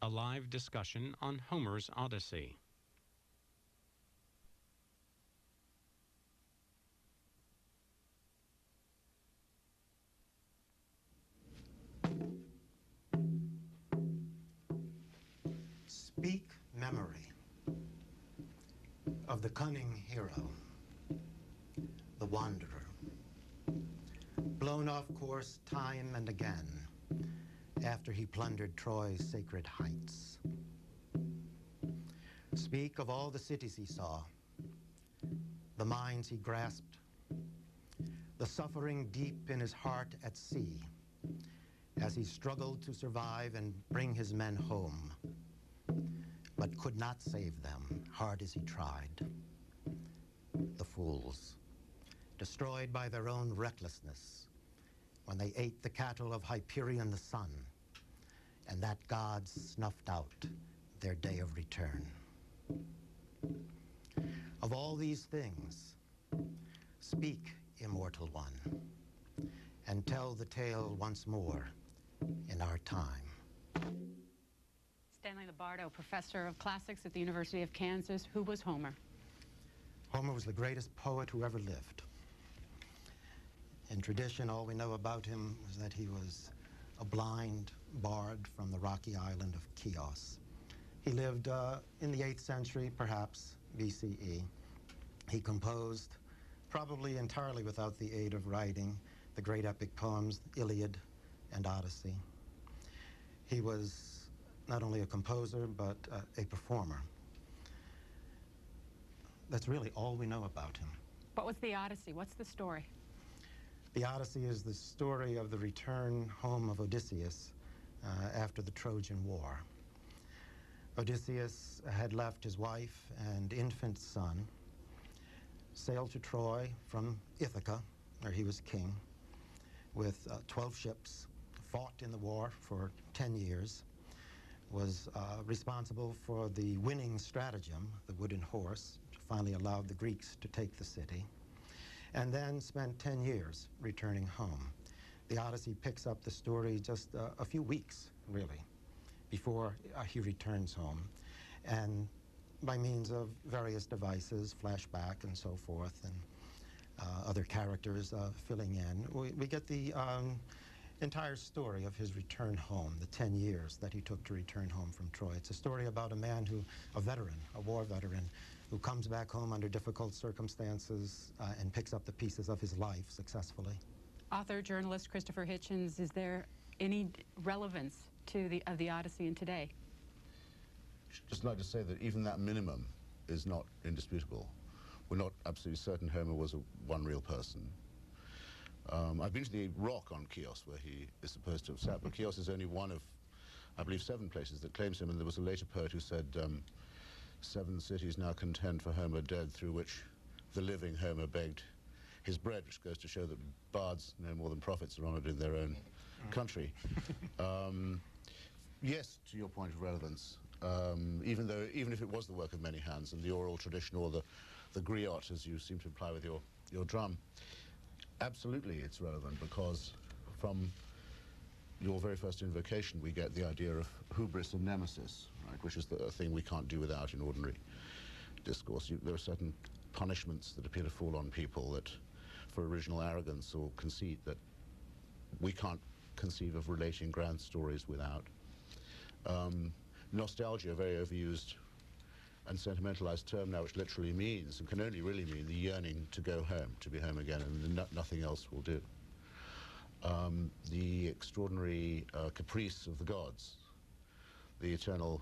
a live discussion on Homer's Odyssey. Speak memory of the cunning hero, the wanderer, blown off course time and again after he plundered Troy's sacred heights. Speak of all the cities he saw, the mines he grasped, the suffering deep in his heart at sea as he struggled to survive and bring his men home, but could not save them, hard as he tried. The fools, destroyed by their own recklessness when they ate the cattle of Hyperion the sun, and that god snuffed out their day of return. Of all these things, speak, immortal one, and tell the tale once more in our time. Stanley Lombardo, professor of classics at the University of Kansas. Who was Homer? Homer was the greatest poet who ever lived. In tradition, all we know about him was that he was a blind bard from the rocky island of Chios. He lived in the 8th century, perhaps, BCE. He composed, probably entirely without the aid of writing, the great epic poems, Iliad and Odyssey. He was not only a composer, but a performer. That's really all we know about him. What was the Odyssey? What's the story? The Odyssey is the story of the return home of Odysseus after the Trojan War. Odysseus had left his wife and infant son, sailed to Troy from Ithaca, where he was king, with 12 ships, fought in the war for 10 years, was responsible for the winning stratagem, the wooden horse, which finally allowed the Greeks to take the city, and then spent 10 years returning home. The Odyssey picks up the story just a few weeks, really, before he returns home. And by means of various devices, flashback and so forth, and other characters filling in, we get the entire story of his return home, the 10 years that he took to return home from Troy. It's a story about a man who, a veteran, a war veteran, who comes back home under difficult circumstances and picks up the pieces of his life successfully. Author, journalist Christopher Hitchens, is there any relevance to the Odyssey in today? Just like to say that even that minimum is not indisputable. We're not absolutely certain Homer was one real person. I've been to the rock on Chios where he is supposed to have sat, but Chios is only one of, I believe, 7 places that claims him, and there was a later poet who said, 7 cities now contend for Homer dead, through which the living Homer begged his bread, which goes to show that bards, no more than prophets, are honored in their own country. Yes, to your point of relevance, even if it was the work of many hands and the oral tradition, or the griot, as you seem to imply with your drum, absolutely it's relevant, because from your very first invocation we get the idea of hubris and nemesis, right, which is the thing we can't do without in ordinary discourse. There are certain punishments that appear to fall on people that, for original arrogance or conceit, that we can't conceive of relating grand stories without. Nostalgia, a very overused and sentimentalized term now, which literally means, and can only really mean, the yearning to go home, to be home again, and nothing else will do. The extraordinary caprice of the gods, the eternal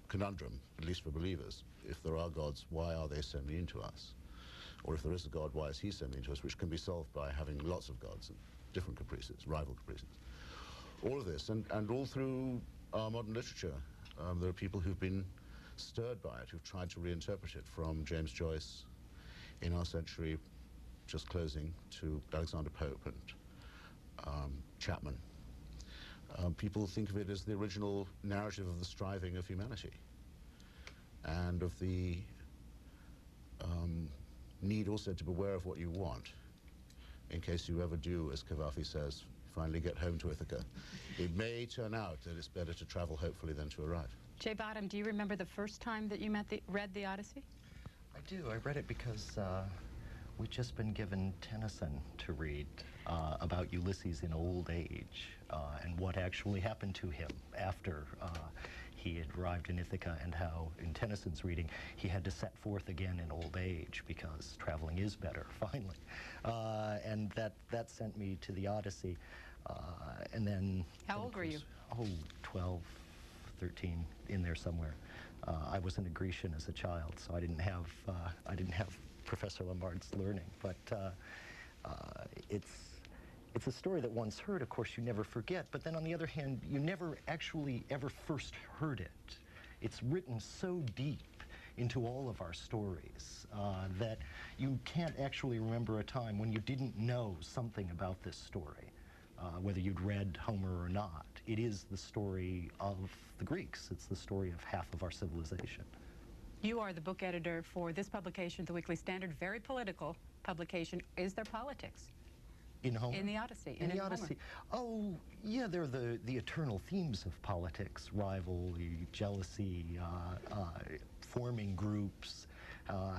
conundrum, at least for believers: if there are gods, why are they so mean to us? Or if there is a god, why is he so mean to us? Which can be solved by having lots of gods and different caprices, rival caprices. All of this, and all through our modern literature, there are people who've been stirred by it, who've tried to reinterpret it, from James Joyce in our century just closing to Alexander Pope and Chapman. People think of it as the original narrative of the striving of humanity and of the need also to beware of what you want, in case you ever do, as Cavafy says, finally get home to Ithaca. It may turn out that it's better to travel, hopefully, than to arrive. Jay Bottom, do you remember the first time that you read the Odyssey? I do. I read it because we'd just been given Tennyson to read about Ulysses in old age and what actually happened to him after he had arrived in Ithaca, and how, in Tennyson's reading, he had to set forth again in old age because traveling is better, finally. And that sent me to the Odyssey. And then... How old were you? Oh, 12, 13, in there somewhere. I was in a Grecian as a child, so I didn't have Professor Lombard's learning. But it's a story that once heard, of course, you never forget. But then on the other hand, you never actually ever first heard it. It's written so deep into all of our stories that you can't actually remember a time when you didn't know something about this story, whether you'd read Homer or not. It is the story of the Greeks. It's the story of half of our civilization. You are the book editor for this publication, The Weekly Standard, very political publication. Is there politics? In Homer? In the Odyssey. In the Odyssey. Oh, yeah, they're the eternal themes of politics: rivalry, jealousy, forming groups,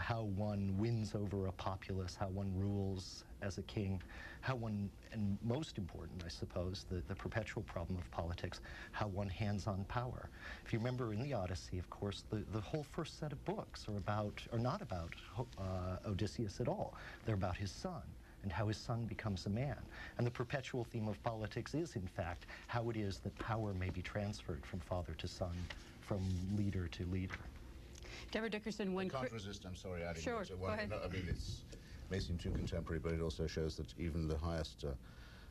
how one wins over a populace, how one rules as a king, how one, and most important, I suppose, the perpetual problem of politics, how one hands on power. If you remember in the Odyssey, of course, the whole first set of books are not about Odysseus at all. They're about his son, and how his son becomes a man. And the perpetual theme of politics is, in fact, how it is that power may be transferred from father to son, from leader to leader. Deborah Dickerson, when... I can't resist, I'm sorry, adding... Sure, go ahead. No, I mean, it may seem too contemporary, but it also shows that even the highest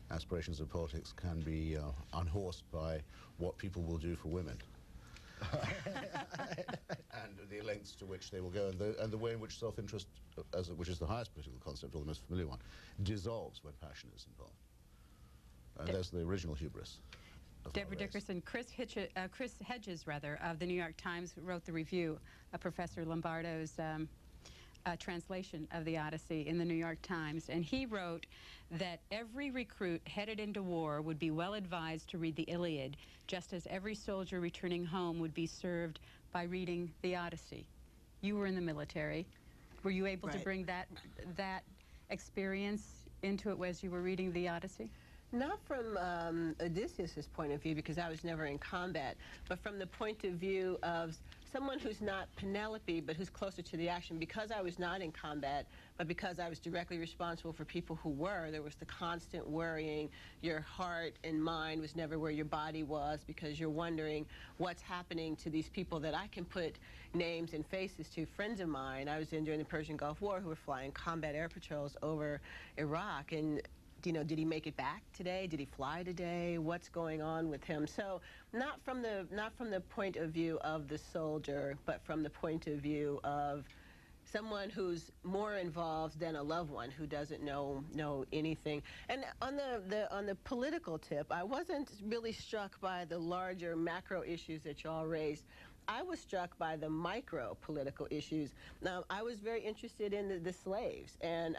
aspirations of politics can be unhorsed by what people will do for women. And the lengths to which they will go, and the way in which self-interest, which is the highest political concept, or the most familiar one, dissolves when passion is involved. And that's the original hubris of Deborah Dickerson, Chris Hedges, of the New York Times, wrote the review of Professor Lombardo's translation of the Odyssey in the New York Times, and he wrote that every recruit headed into war would be well advised to read the Iliad, just as every soldier returning home would be served by reading the Odyssey. You were in the military. Were you able to bring that experience into it as you were reading the Odyssey? Not from Odysseus's point of view, because I was never in combat, but from the point of view of someone who's not Penelope, but who's closer to the action. Because I was not in combat, but because I was directly responsible for people who were, there was the constant worrying. Your heart and mind was never where your body was, because you're wondering what's happening to these people that I can put names and faces to. Friends of mine I was in during the Persian Gulf War who were flying combat air patrols over Iraq, and you know, did he make it back today? Did he fly today? What's going on with him? So not from the point of view of the soldier, but from the point of view of someone who's more involved than a loved one who doesn't know anything. And on the political tip, I wasn't really struck by the larger macro issues that y'all raised. I was struck by the micro political issues. Now, I was very interested in the slaves and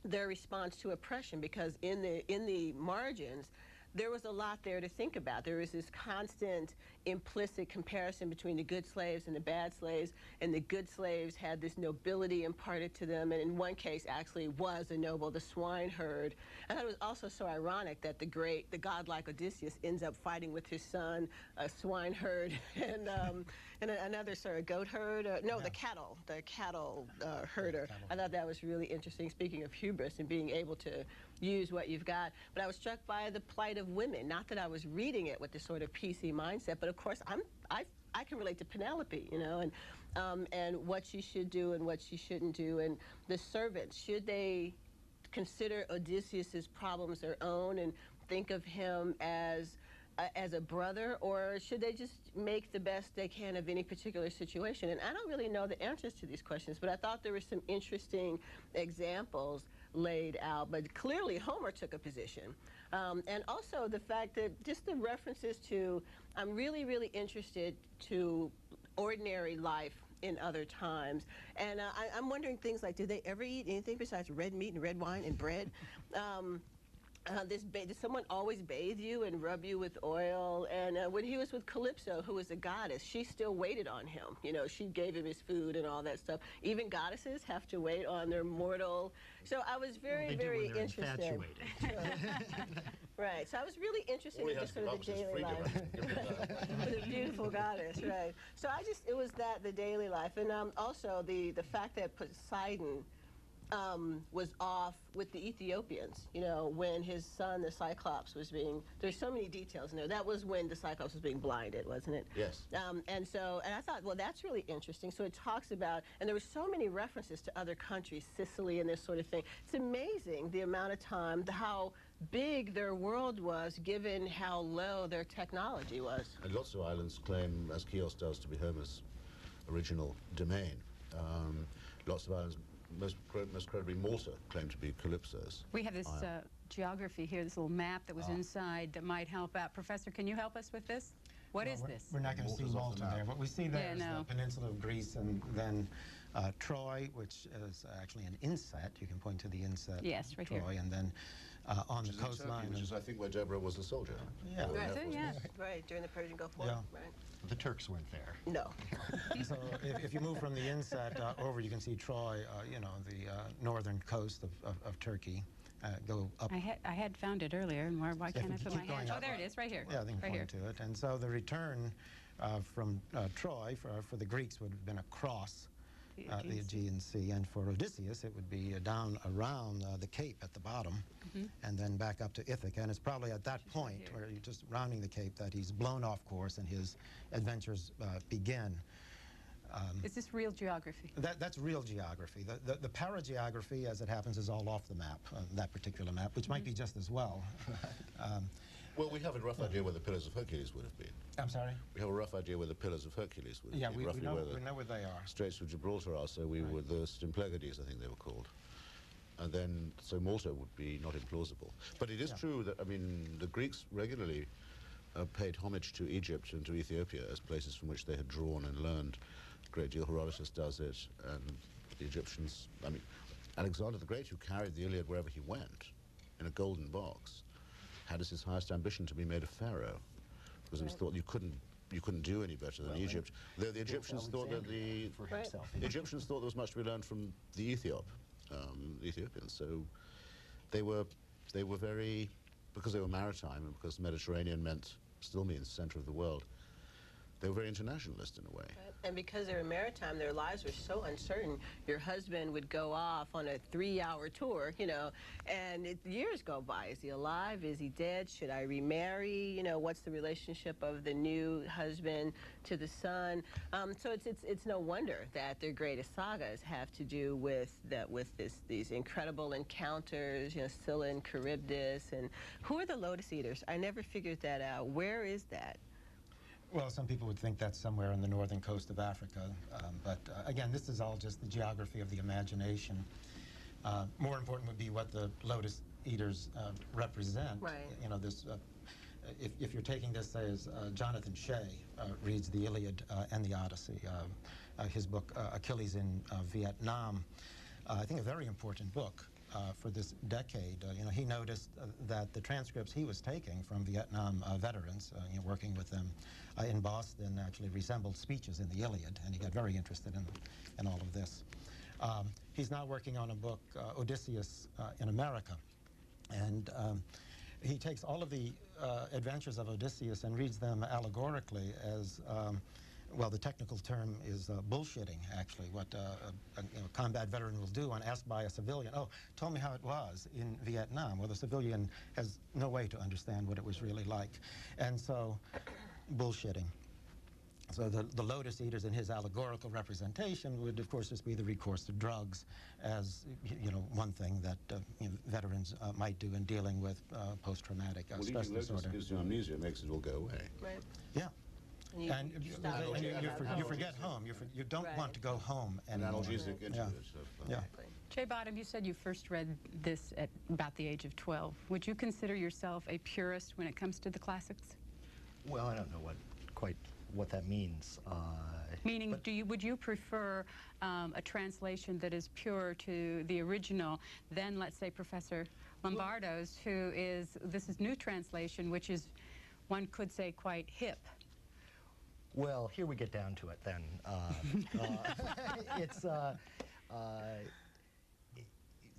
their response to oppression, because in the margins there was a lot there to think about. There was this constant implicit comparison between the good slaves and the bad slaves, and the good slaves had this nobility imparted to them, and in one case actually was a noble, the swineherd. And it was also so ironic that the godlike Odysseus ends up fighting with his son, a swineherd, and another sort of goat herd. The cattle herder. I thought that was really interesting, speaking of hubris and being able to use what you've got. But I was struck by the plight of women. Not that I was reading it with this sort of PC mindset, but of course I can relate to Penelope, you know, and what she should do and what she shouldn't do. And the servants, should they consider Odysseus's problems their own and think of him as a brother, or should they just make the best they can of any particular situation? And I don't really know the answers to these questions, but I thought there were some interesting examples laid out. But clearly Homer took a position. And also the fact that just the references to, I'm really, really interested to ordinary life in other times. And I'm wondering things like, did they ever eat anything besides red meat and red wine and bread? did someone always bathe you and rub you with oil? And when he was with Calypso, who was a goddess, she still waited on him. You know, she gave him his food and all that stuff. Even goddesses have to wait on their mortal. So I was very, very interested. Right. So I was really interested in just sort of the daily life. With a beautiful goddess, right. So it was the daily life. And also the fact that Poseidon was off with the Ethiopians, you know, when his son, the Cyclops, was there's so many details in there. That was when the Cyclops was being blinded, wasn't it? Yes. And I thought, well, that's really interesting. So it talks about, and there were so many references to other countries, Sicily and this sort of thing. It's amazing the amount of time, how big their world was, given how low their technology was. And lots of islands claim, as Chios does, to be Homer's original domain. Lots of islands, most credibly Malta, claim to be Calypso's. We have this geography here, this little map that was inside that might help out. Professor, can you help us with this? What is this? We're not going to see Malta there. What we see there is the peninsula of Greece, and then Troy, which is actually an inset. You can point to the inset. Yes, right Troy, here. And then on the coastline. Which is, I think, where Deborah was a soldier. Yeah. Right, during the Persian Gulf War. Yeah. Right. The Turks weren't there. No. So if you move from the inset over, you can see Troy, you know, the northern coast of Turkey. Go up. I had found it earlier, and why can't I put my hand? Oh, there it is, right here. Yeah, I think right point to it. And so the return from Troy for the Greeks would have been across the Aegean Sea, and for Odysseus it would be down around the Cape at the bottom, and then back up to Ithaca. And it's probably at that point where you're just rounding the Cape that he's blown off course and his adventures begin. Is this real geography? That's real geography. The parageography, as it happens, is all off the map, that particular map, which might be just as well. Well, we have a rough idea where the Pillars of Hercules would have been. I'm sorry? We have a rough idea where the Pillars of Hercules would have been. Yeah, we know where they are. Straits of Gibraltar are, so we were the Symplegades, I think they were called. And then, so Malta would be not implausible. But it is true that, I mean, the Greeks regularly paid homage to Egypt and to Ethiopia as places from which they had drawn and learned a great deal. Herodotus does it, and the Egyptians, I mean, Alexander the Great, who carried the Iliad wherever he went in a golden box, had as his highest ambition to be made a pharaoh, because it was thought you couldn't do any better than Egypt. Though the Egyptians thought that the Egyptians thought there was much to be learned from the Ethiopians. So they were very, because they were maritime and because the Mediterranean still means center of the world, they were very internationalist in a way. And because they were maritime, their lives were so uncertain. Your husband would go off on a 3-hour tour, you know, and years go by. Is he alive? Is he dead? Should I remarry? You know, what's the relationship of the new husband to the son? So it's no wonder that their greatest sagas have to do with these incredible encounters. You know, Scylla and Charybdis, and who are the Lotus Eaters? I never figured that out. Where is that? Well, some people would think that's somewhere on the northern coast of Africa, but again, this is all just the geography of the imagination. More important would be what the Lotus Eaters represent. Right. You know, this. If you're taking this as Jonathan Shea reads the Iliad and the Odyssey, his book Achilles in Vietnam, I think a very important book. For this decade, you know, he noticed that the transcripts he was taking from Vietnam veterans, you know, working with them in Boston, actually resembled speeches in the Iliad, and he got very interested in all of this. He's now working on a book, Odysseus in America, and he takes all of the adventures of Odysseus and reads them allegorically as well, the technical term is bullshitting, actually, what a combat veteran will do when asked by a civilian, oh, tell me how it was in Vietnam. Well, the civilian has no way to understand what it was really like. And so, bullshitting. So the Lotus Eaters in his allegorical representation would, of course, just be the recourse to drugs as, you know, one thing that you know, veterans might do in dealing with post-traumatic stress disorder. Well, gives you amnesia, it makes it all go away. Right. Yeah. And you forget home. You don't want to go home. An analgesic into it. Yeah. Jay Bottom, you said you first read this at about the age of 12. Would you consider yourself a purist when it comes to the classics? Well, I don't know quite what that means. Meaning, would you prefer a translation that is pure to the original than, let's say, Professor Lombardo's, who is, this is new translation, which is, one could say, quite hip. Well, here we get down to it then. It's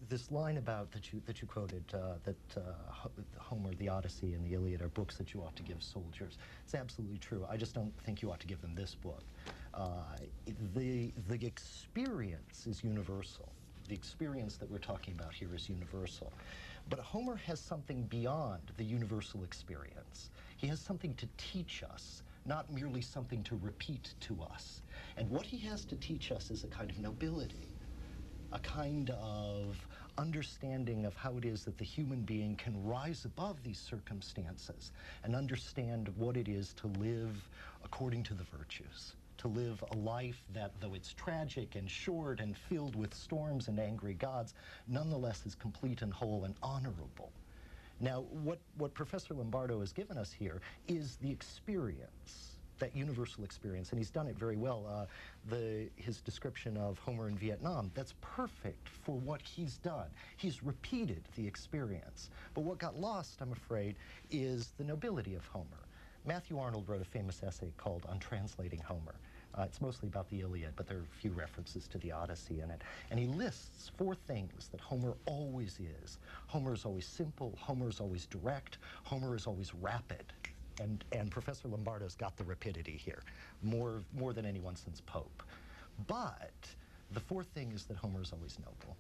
this line about that you quoted, that Homer, the Odyssey, and the Iliad are books that you ought to give soldiers. It's absolutely true. I just don't think you ought to give them this book. The experience is universal. The experience that we're talking about here is universal. But Homer has something beyond the universal experience. He has something to teach us, not merely something to repeat to us. And what he has to teach us is a kind of nobility, a kind of understanding of how it is that the human being can rise above these circumstances and understand what it is to live according to the virtues, to live a life that, though it's tragic and short and filled with storms and angry gods, nonetheless is complete and whole and honorable. Now, what Professor Lombardo has given us here is the experience, that universal experience, and he's done it very well. His description of Homer in Vietnam, that's perfect for what he's done. He's repeated the experience. But what got lost, I'm afraid, is the nobility of Homer. Matthew Arnold wrote a famous essay called On Translating Homer. It's mostly about the Iliad, but there are a few references to the Odyssey in it. And he lists 4 things that Homer always is. Homer is always simple, Homer is always direct, Homer is always rapid. And Professor Lombardo's got the rapidity here, more than anyone since Pope. But the 4th thing is that Homer is always noble.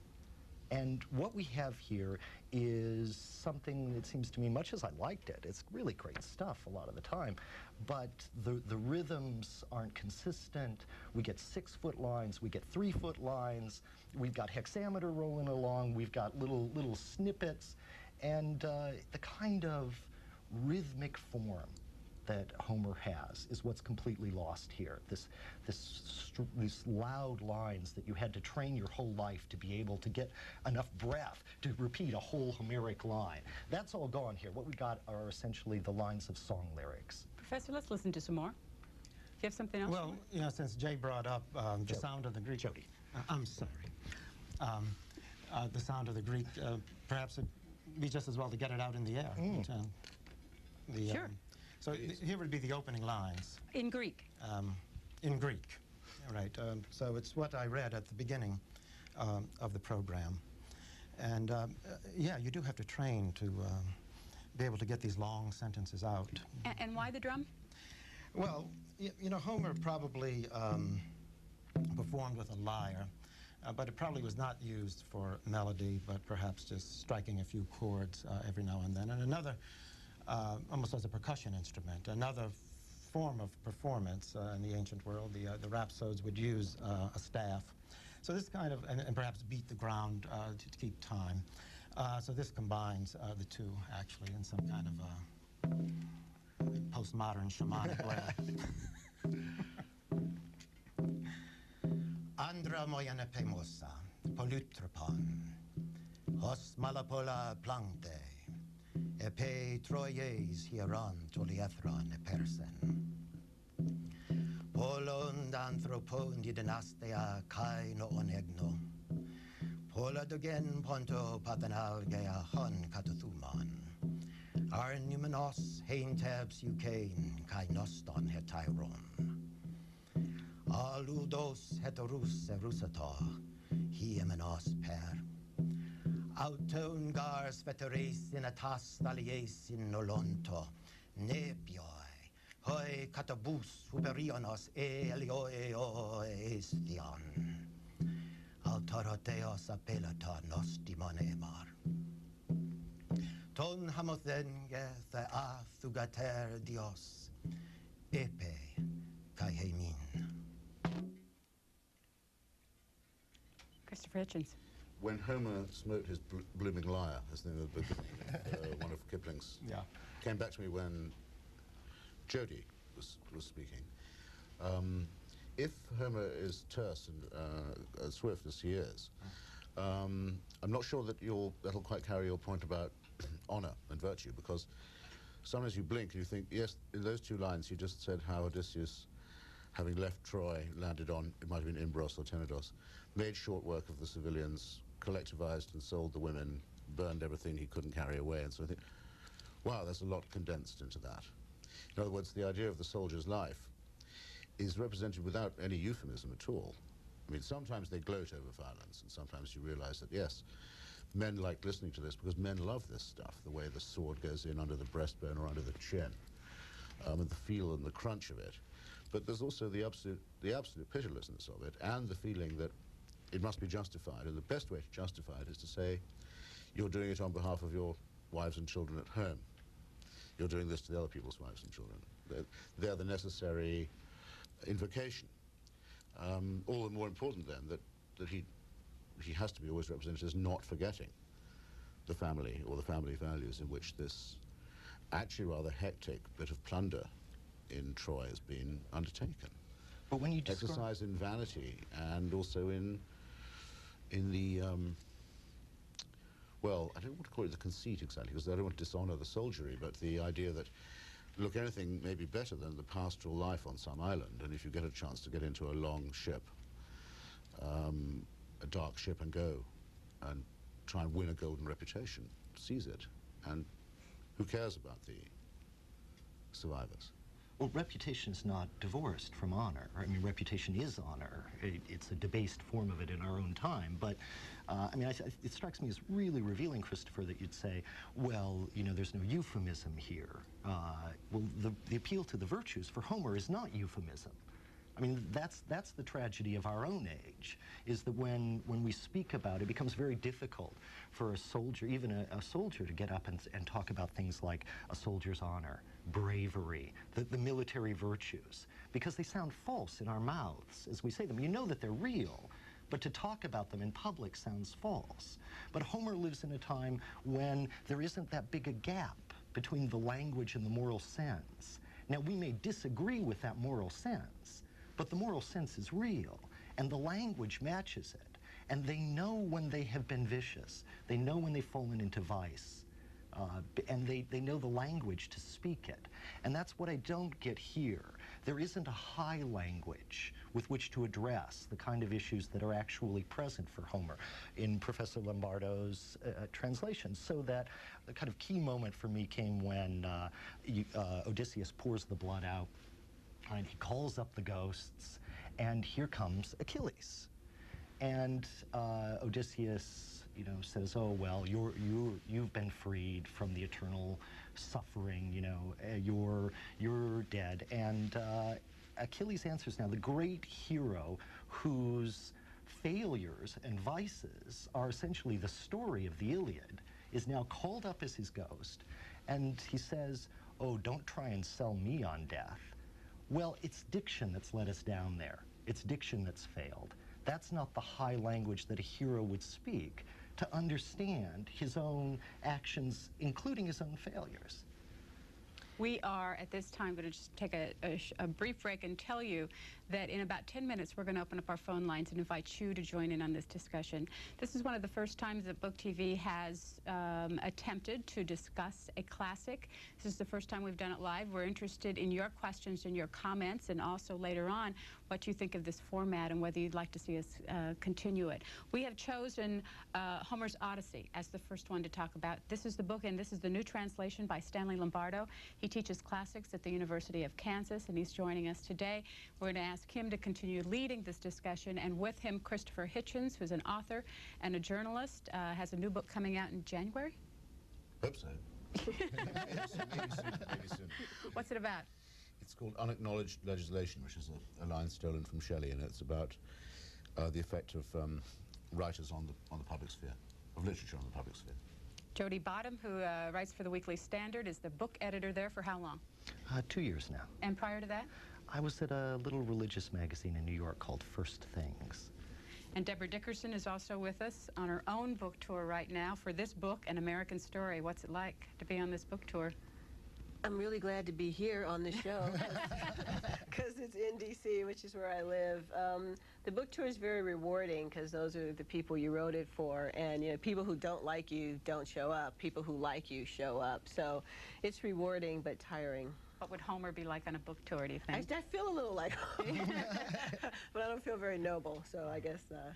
And what we have here is something that seems to me, much as I liked it, it's really great stuff a lot of the time, but the rhythms aren't consistent. We get 6-foot lines, we get 3-foot lines, we've got hexameter rolling along, we've got little snippets, and the kind of rhythmic form that Homer has is what's completely lost here. These loud lines that you had to train your whole life to be able to get enough breath to repeat a whole Homeric line. That's all gone here. What we got are essentially the lines of song lyrics. Professor, let's listen to some more. Do you have something else? Well, you know, since Jay brought up the sound of the Greek. Jody. I'm sorry. The sound of the Greek, perhaps it'd be just as well to get it out in the air. Sure. So here would be the opening lines. In Greek. In Greek, right. So it's what I read at the beginning of the program. And yeah, you do have to train to be able to get these long sentences out. And why the drum? Well, you know, Homer probably performed with a lyre, but it probably was not used for melody, but perhaps just striking a few chords every now and then. And another, almost as a percussion instrument, another form of performance in the ancient world, the rhapsodes would use a staff. So this kind of, and perhaps beat the ground to keep time. So this combines the two, actually, in some kind of postmodern shamanic way. Andra moyane pemosa, polutropon, hos malapola plankte, epe troyes hieron toliethron epersen. Polon anthropon di dynastia kai no onegno. Pola dogen ponto pathanalgea hon katuthuman. Ar numenos hein tebs ukain kai noston hetairon. Aludos heterus erusata, hiemenos per. Auton gars veteres in atas thalies in nolonto, nepioi, hoi catabus huberionos elioeo esthion. Altoroteos apelata nos dimonemar. Ton hamothenge the athugater dios, epe kai hemin. Christopher Hitchens. When Homer smote his blooming lyre, as the name of the book, one of Kipling's, came back to me when Jody was speaking. If Homer is terse and as swift as he is, I'm not sure that that'll quite carry your point about honor and virtue, because sometimes you blink and you think, yes, in those 2 lines you just said how Odysseus, having left Troy, landed on, it might have been Imbros or Tenedos, made short work of the civilians, collectivized and sold the women, burned everything he couldn't carry away. And so I think, wow, there's a lot condensed into that. In other words, the idea of the soldier's life is represented without any euphemism at all. I mean, sometimes they gloat over violence, and sometimes you realize that, yes, men like listening to this because men love this stuff, the way the sword goes in under the breastbone or under the chin, and the feel and the crunch of it. But there's also the absolute pitilessness of it, and the feeling that it must be justified, and the best way to justify it is to say, you're doing it on behalf of your wives and children at home. You're doing this to the other people's wives and children. They're the necessary invocation. All the more important then that he has to be always represented as not forgetting the family or the family values in which this actually rather hectic bit of plunder in Troy has been undertaken. But when you exercise in vanity and also in the well, I don't want to call it the conceit exactly, because I don't want to dishonor the soldiery, but the idea that, look, anything may be better than the pastoral life on some island, and if you get a chance to get into a long ship, a dark ship, and go and try and win a golden reputation, seize it, and who cares about the survivors? Well, reputation is not divorced from honor. I mean, reputation is honor. It's a debased form of it in our own time. But, I mean, it strikes me as really revealing, Christopher, that you'd say, well, you know, there's no euphemism here. Well, the appeal to the virtues for Homer is not euphemism. I mean, that's the tragedy of our own age, is that when we speak about it, it becomes very difficult for a soldier, even a soldier, to get up and talk about things like a soldier's honor, bravery, the military virtues, because they sound false in our mouths as we say them. You know that they're real, but to talk about them in public sounds false. But Homer lives in a time when there isn't that big a gap between the language and the moral sense. Now, we may disagree with that moral sense, but the moral sense is real, and the language matches it. And they know when they have been vicious. They know when they've fallen into vice. And they know the language to speak it. And that's what I don't get here. There isn't a high language with which to address the kind of issues that are actually present for Homer in Professor Lombardo's translation. So that the kind of key moment for me came when Odysseus pours the blood out, and he calls up the ghosts, and here comes Achilles. And Odysseus, you know, says, "Oh well, you've been freed from the eternal suffering. You know, you're dead." And Achilles answers now, the great hero whose failures and vices are essentially the story of the Iliad, is now called up as his ghost, and he says, "Oh, don't try and sell me on death." Well, it's diction that's let us down there. It's diction that's failed. That's not the high language that a hero would speak to understand his own actions, including his own failures. We are, at this time, going to just take a brief break and tell you that in about 10 minutes, we're going to open up our phone lines and invite you to join in on this discussion. This is one of the first times that Book TV has attempted to discuss a classic. This is the first time we've done it live. We're interested in your questions and your comments, and also later on what you think of this format and whether you'd like to see us continue it. We have chosen Homer's Odyssey as the first one to talk about. This is the book, and this is the new translation by Stanley Lombardo. He teaches classics at the University of Kansas, and he's joining us today. We're going to ask him to continue leading this discussion, and with him, Christopher Hitchens, who's an author and a journalist, has a new book coming out in January. Hope so. Maybe soon. What's it about? It's called Unacknowledged Legislation, which is a line stolen from Shelley, and it's about the effect of writers on the public sphere, of literature on the public sphere. Jody Bottom, who writes for the Weekly Standard, is the book editor there for how long? 2 years now. And prior to that? I was at a little religious magazine in New York called First Things. And Deborah Dickerson is also with us on her own book tour right now for this book, An American Story. What's it like to be on this book tour? I'm really glad to be here on the show because it's in D.C., which is where I live. The book tour is very rewarding because those are the people you wrote it for, and you know, people who don't like you don't show up. People who like you show up. So it's rewarding but tiring. What would Homer be like on a book tour, do you think? I feel a little like but I don't feel very noble, so I guess not.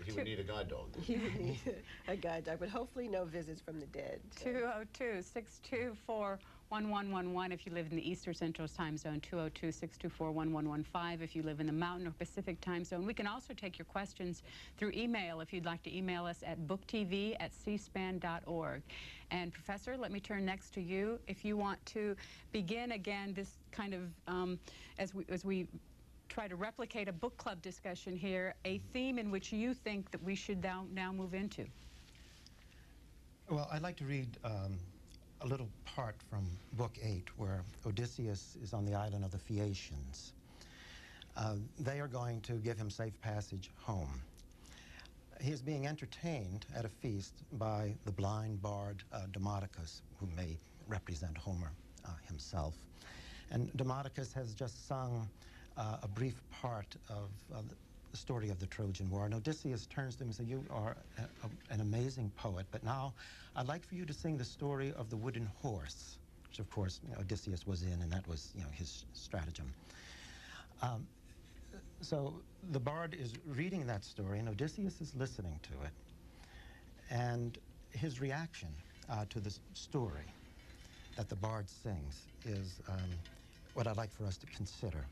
He would need a guide dog. He would need a guide dog, but hopefully no visits from the dead. 202-624-1111 if you live in the Eastern Central Time Zone, 202-624-1115 if you live in the Mountain or Pacific Time Zone. We can also take your questions through email if you'd like to email us at booktv@cspan.org. And Professor, let me turn next to you. If you want to begin again this kind of, as we try to replicate a book club discussion here, a theme in which you think that we should now move into. Well, I'd like to read a little part from Book 8, where Odysseus is on the island of the Phaeacians. They are going to give him safe passage home. He is being entertained at a feast by the blind bard Demodocus, who may represent Homer himself. And Demodocus has just sung a brief part of the story of the Trojan War. And Odysseus turns to him and says, "You are an amazing poet, but now I'd like for you to sing the story of the wooden horse," which of course Odysseus was in, and that was his stratagem. So the bard is reading that story, and Odysseus is listening to it. And his reaction to the story that the bard sings is what I'd like for us to consider.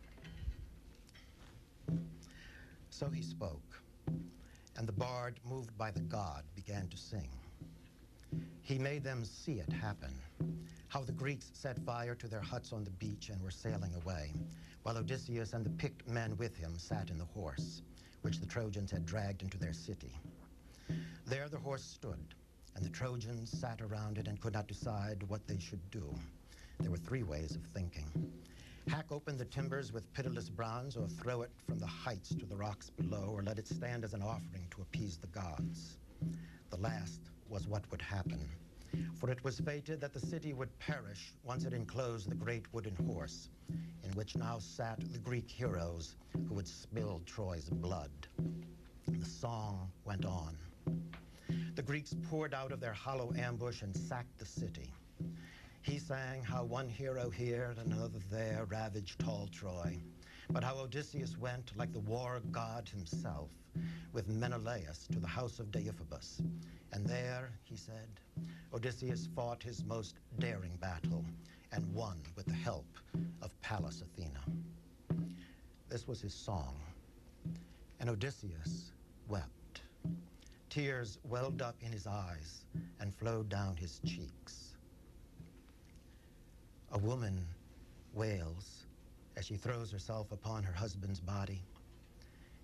So he spoke, and the bard, moved by the god, began to sing. He made them see it happen, how the Greeks set fire to their huts on the beach and were sailing away, while Odysseus and the picked men with him sat in the horse, which the Trojans had dragged into their city. There the horse stood, and the Trojans sat around it and could not decide what they should do. There were 3 ways of thinking: hack open the timbers with pitiless bronze, or throw it from the heights to the rocks below, or let it stand as an offering to appease the gods. The last was what would happen, for it was fated that the city would perish once it enclosed the great wooden horse, in which now sat the Greek heroes who would spill Troy's blood. The song went on. The Greeks poured out of their hollow ambush and sacked the city. He sang how one hero here and another there ravaged tall Troy, but how Odysseus went like the war god himself with Menelaus to the house of Deiphobus. And there, he said, Odysseus fought his most daring battle and won with the help of Pallas Athena. This was his song, and Odysseus wept. Tears welled up in his eyes and flowed down his cheeks. A woman wails as she throws herself upon her husband's body.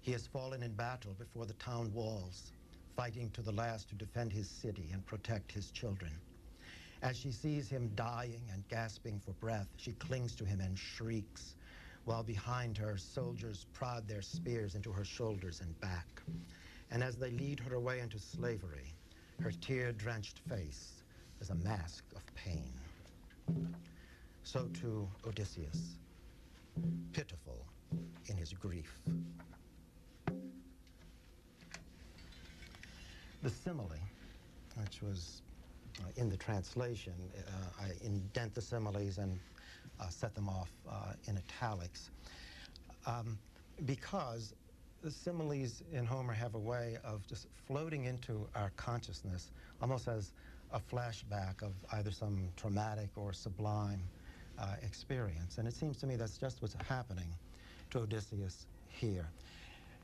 He has fallen in battle before the town walls, fighting to the last to defend his city and protect his children. As she sees him dying and gasping for breath, she clings to him and shrieks, while behind her soldiers prod their spears into her shoulders and back. And as they lead her away into slavery, her tear-drenched face is a mask of pain. So too Odysseus, pitiful in his grief. The simile, which was in the translation, I indent the similes and set them off in italics, because the similes in Homer have a way of just floating into our consciousness almost as a flashback of either some traumatic or sublime experience. And it seems to me that's just what's happening to Odysseus here.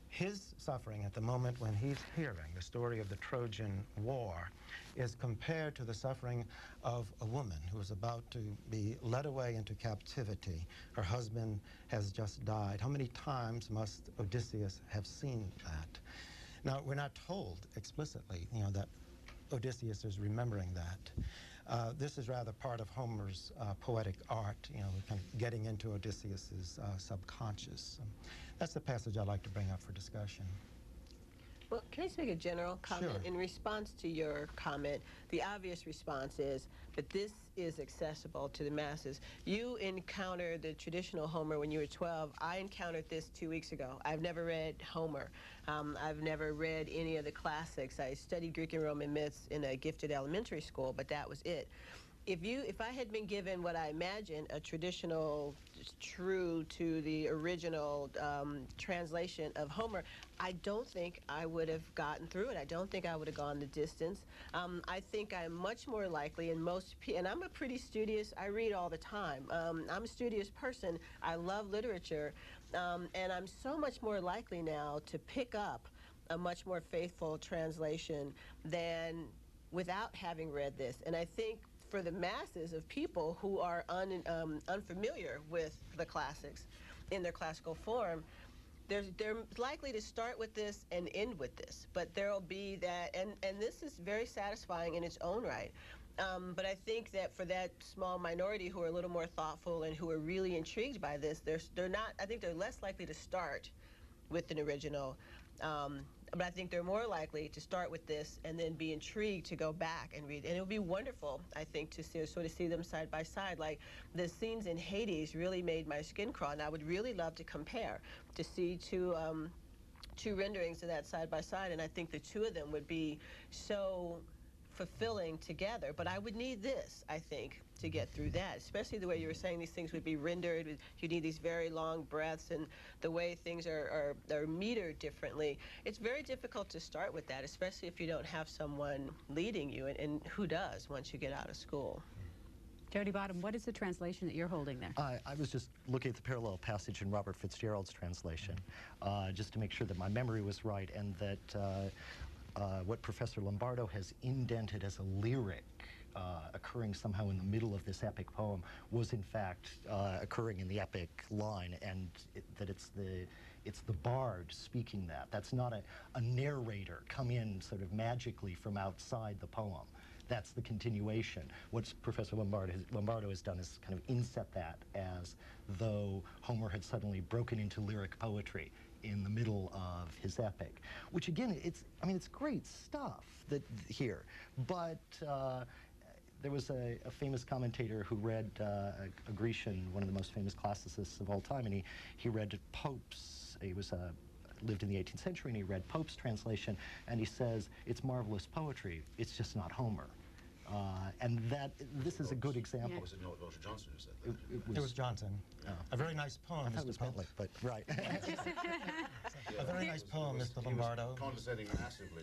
His suffering at the moment when he's hearing the story of the Trojan War is compared to the suffering of a woman who is about to be led away into captivity. Her husband has just died. How many times must Odysseus have seen that? Now, we're not told explicitly, that Odysseus is remembering that. This is rather part of Homer's poetic art, kind of getting into Odysseus's subconscious. That's the passage I'd like to bring up for discussion. Well, can I just make a general comment? Sure. In response to your comment, the obvious response is that this is accessible to the masses. You encountered the traditional Homer when you were 12. I encountered this 2 weeks ago. I've never read Homer. I've never read any of the classics. I studied Greek and Roman myths in a gifted elementary school, but that was it. if I had been given what I imagine a traditional, true to the original translation of Homer, I don't think I would have gotten through it. I don't think I would have gone the distance. I think I'm much more likely, and I'm a pretty studious, I read all the time. I'm a studious person. I love literature, and I'm so much more likely now to pick up a much more faithful translation than without having read this. And I think for the masses of people who are unfamiliar with the classics in their classical form, they're likely to start with this and end with this. But there will be that, and this is very satisfying in its own right. But I think that for that small minority who are a little more thoughtful and who are really intrigued by this, they're not, I think they're less likely to start with an original. But I think they're more likely to start with this and then be intrigued to go back and read. And it would be wonderful, I think, to sort of see them side by side. Like the scenes in Hades really made my skin crawl, and I would really love to compare, to see two renderings of that side by side. And I think the two of them would be so fulfilling together. But I would need this, I think, to get through that, especially the way you were saying these things would be rendered. You need these very long breaths, and the way things are metered differently. It's very difficult to start with that, especially if you don't have someone leading you, and who does once you get out of school. Jody Bottom, what is the translation that you're holding there? I was just looking at the parallel passage in Robert Fitzgerald's translation, just to make sure that my memory was right, and that what Professor Lombardo has indented as a lyric occurring somehow in the middle of this epic poem was in fact occurring in the epic line, and that it's the bard speaking that. That's not a narrator come in sort of magically from outside the poem. That's the continuation. What Professor Lombardo has done is kind of inset that as though Homer had suddenly broken into lyric poetry in the middle of his epic, which again, it's great stuff here, but there was a famous commentator who read a Grecian, one of the most famous classicists of all time, and he read Pope's, lived in the 18th century, and he read Pope's translation, and he says, it's marvelous poetry, it's just not Homer. And this is a good example. Was it not Walter Johnson who said that? It was Johnson. Oh. A very nice poem, I thought it was Mr. Pope. Bentley, but right. A very nice poem, Mr. Lombardo. Condescending massively.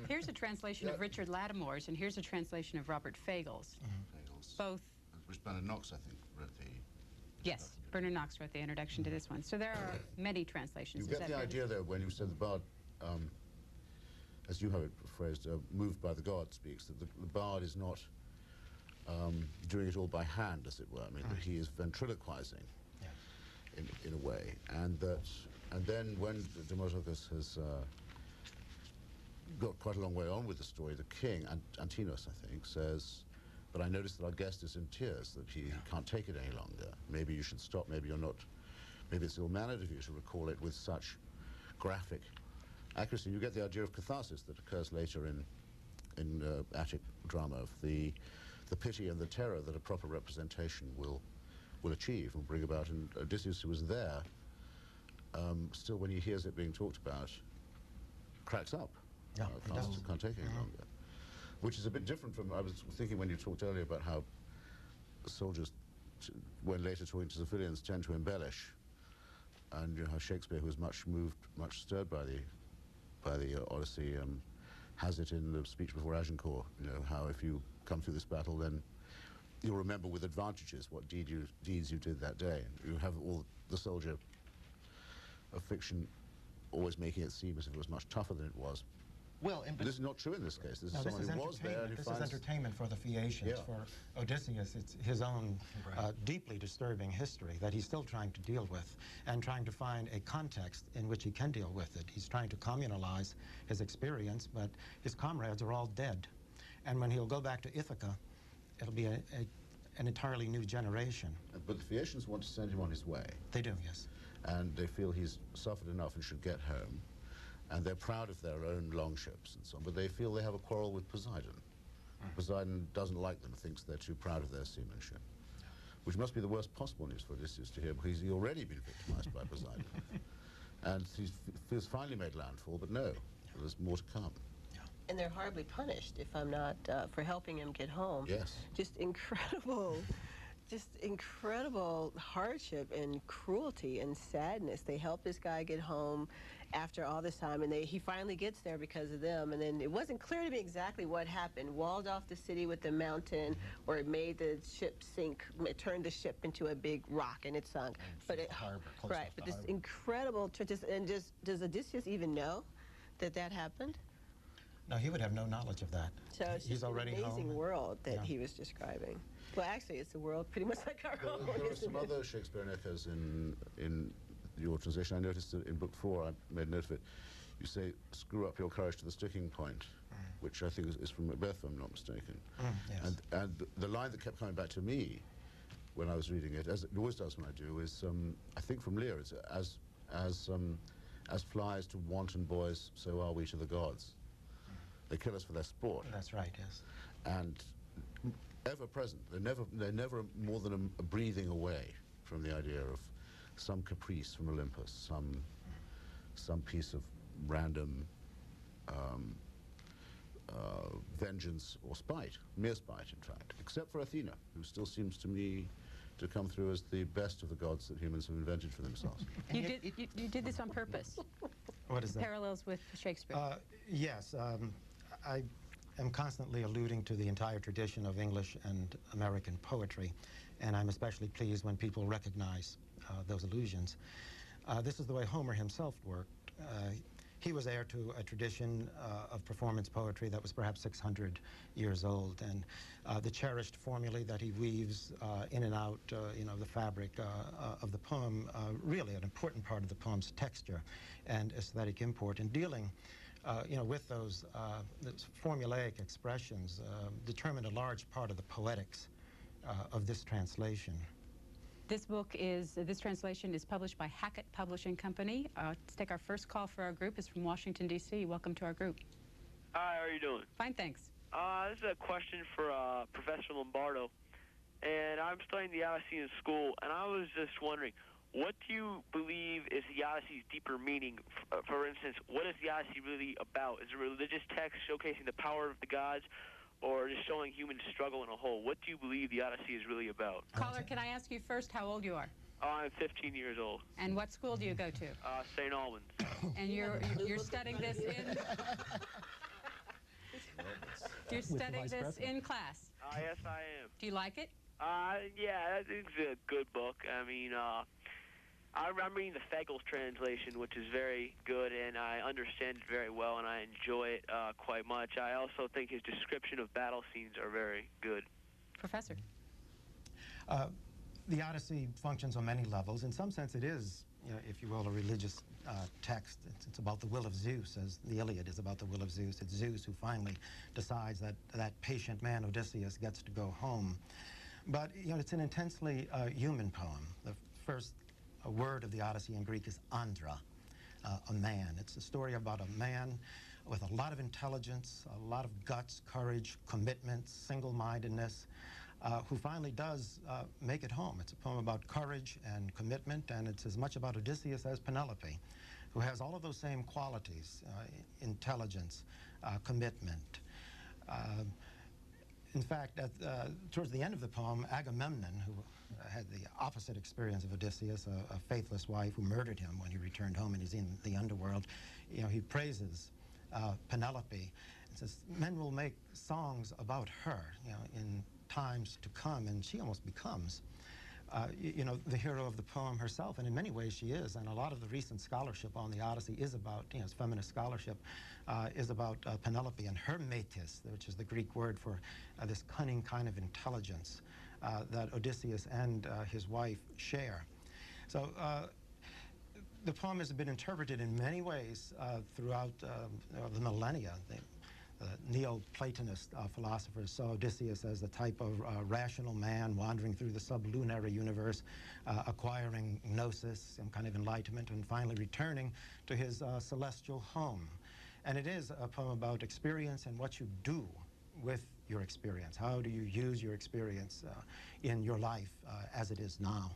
Here's a translation of Richard Lattimore's, and here's a translation of Robert Fagel's. Both. Which Bernard Knox, I think, wrote the... Yes, Bernard Knox wrote the introduction to this one. So there are many translations. You get the idea, though, when you said the bard, as you have it phrased, moved by the god speaks, that the bard is not doing it all by hand, as it were. I mean, that he is ventriloquizing in a way, and then when Demosthenes has got quite a long way on with the story, the king, Antinos, I think, says, but I notice that our guest is in tears, that he can't take it any longer. Maybe you should stop, maybe you're not, maybe it's ill-mannered of you to recall it with such graphic accuracy. You get the idea of catharsis that occurs later in Attic drama, of the pity and the terror that a proper representation will achieve and bring about. And Odysseus, who was there, still when he hears it being talked about, cracks up. Yeah, can't take it any longer. Which is a bit different from, I was thinking when you talked earlier about how soldiers, when later talking to civilians, tend to embellish, and you know, how Shakespeare, who was much moved, much stirred by the Odyssey, has it in the speech before Agincourt, you know, how if you come through this battle, then you'll remember with advantages what deeds you did that day. You have all the soldier of fiction always making it seem as if it was much tougher than it was. Well, But this is not true in this case. This is someone who was there and who This finds... is entertainment for the Phaeacians. Yeah. For Odysseus, it's his own deeply disturbing history that he's still trying to deal with, and trying to find a context in which he can deal with it. He's trying to communalize his experience, but his comrades are all dead. And when he'll go back to Ithaca, it'll be an entirely new generation. But the Phaeacians want to send him on his way. They do, yes. And they feel he's suffered enough and should get home. And they're proud of their own longships and so on, but they feel they have a quarrel with Poseidon. Poseidon doesn't like them, thinks they're too proud of their seamanship, which must be the worst possible news for Odysseus to hear, because he's already been victimized by Poseidon. And he feels finally made landfall, but no, there's more to come. And they're horribly punished, if I'm not, for helping him get home. Yes. Just incredible hardship and cruelty and sadness. They help this guy get home after all this time, and he finally gets there because of them. And then it wasn't clear to me exactly what happened. Walled off the city with the mountain, or it made the ship sink. It turned the ship into a big rock, and it sunk. But it, right, but this incredible, does Odysseus even know that that happened? No, he would have no knowledge of that. So it's He's just already an amazing home. world that Yeah. he was describing. Well, actually, it's a world pretty much like our own. There are some other Shakespearean echoes in your translation. I noticed that in book 4, I made note of it. You say, "Screw up your courage to the sticking point," which I think is from Macbeth, if I'm not mistaken. Yes. And the line that kept coming back to me when I was reading it, as it always does when I do, is I think from Lear. It's as flies to wanton boys, so are we to the gods. They kill us for their sport. That's right, yes. And ever present. They're never more than a breathing away from the idea of some caprice from Olympus, some piece of random vengeance or spite, mere spite, in fact, except for Athena, who still seems to me to come through as the best of the gods that humans have invented for themselves. You did this on purpose. What is that? Parallels with Shakespeare. Yes, I am constantly alluding to the entire tradition of English and American poetry, and I'm especially pleased when people recognize those allusions. This is the way Homer himself worked. He was heir to a tradition of performance poetry that was perhaps 600 years old, and the cherished formulae that he weaves in and out, the fabric of the poem, really an important part of the poem's texture and aesthetic import. In dealing, with those formulaic expressions, determined a large part of the poetics of this translation. This translation is published by Hackett Publishing Company. Let's take our first call for our group. It's from Washington, D.C. Welcome to our group. Hi, how are you doing? Fine, thanks. This is a question for Professor Lombardo. And I'm studying the Odyssey in school, and I was just wondering, what do you believe is the Odyssey's deeper meaning? For instance, what is the Odyssey really about? Is it a religious text showcasing the power of the gods, or just showing human struggle in a whole? What do you believe the Odyssey is really about? Caller, can I ask you first how old you are? I'm 15 years old. And what school do you go to? St. Albans. And you're studying this in... You're studying this in class? Yes, I am. Do you like it? Yeah, I think it's a good book. I mean, I'm reading the Fegel's translation, which is very good, and I understand it very well, and I enjoy it quite much. I also think his description of battle scenes are very good. Professor? The Odyssey functions on many levels. In some sense, it is, if you will, a religious text. It's about the will of Zeus, as the Iliad is about the will of Zeus. It's Zeus who finally decides that that patient man, Odysseus, gets to go home. But, it's an intensely human poem. The first word of the Odyssey in Greek is andra, a man. It's a story about a man with a lot of intelligence, a lot of guts, courage, commitment, single-mindedness, who finally does make it home. It's a poem about courage and commitment, and it's as much about Odysseus as Penelope, who has all of those same qualities, intelligence, commitment. In fact, towards the end of the poem, Agamemnon, who had the opposite experience of Odysseus, a faithless wife who murdered him when he returned home and he's in the underworld, he praises Penelope and says, men will make songs about her, in times to come, and she almost becomes, the hero of the poem herself, and in many ways she is, and a lot of the recent scholarship on the Odyssey is about, feminist scholarship, is about Penelope and her metis, which is the Greek word for this cunning kind of intelligence that Odysseus and his wife share. So the poem has been interpreted in many ways throughout the millennia. Neo-Platonist philosophers saw Odysseus as the type of rational man wandering through the sublunary universe, acquiring gnosis, some kind of enlightenment, and finally returning to his celestial home. And it is a poem about experience and what you do with your experience. How do you use your experience in your life as it is now?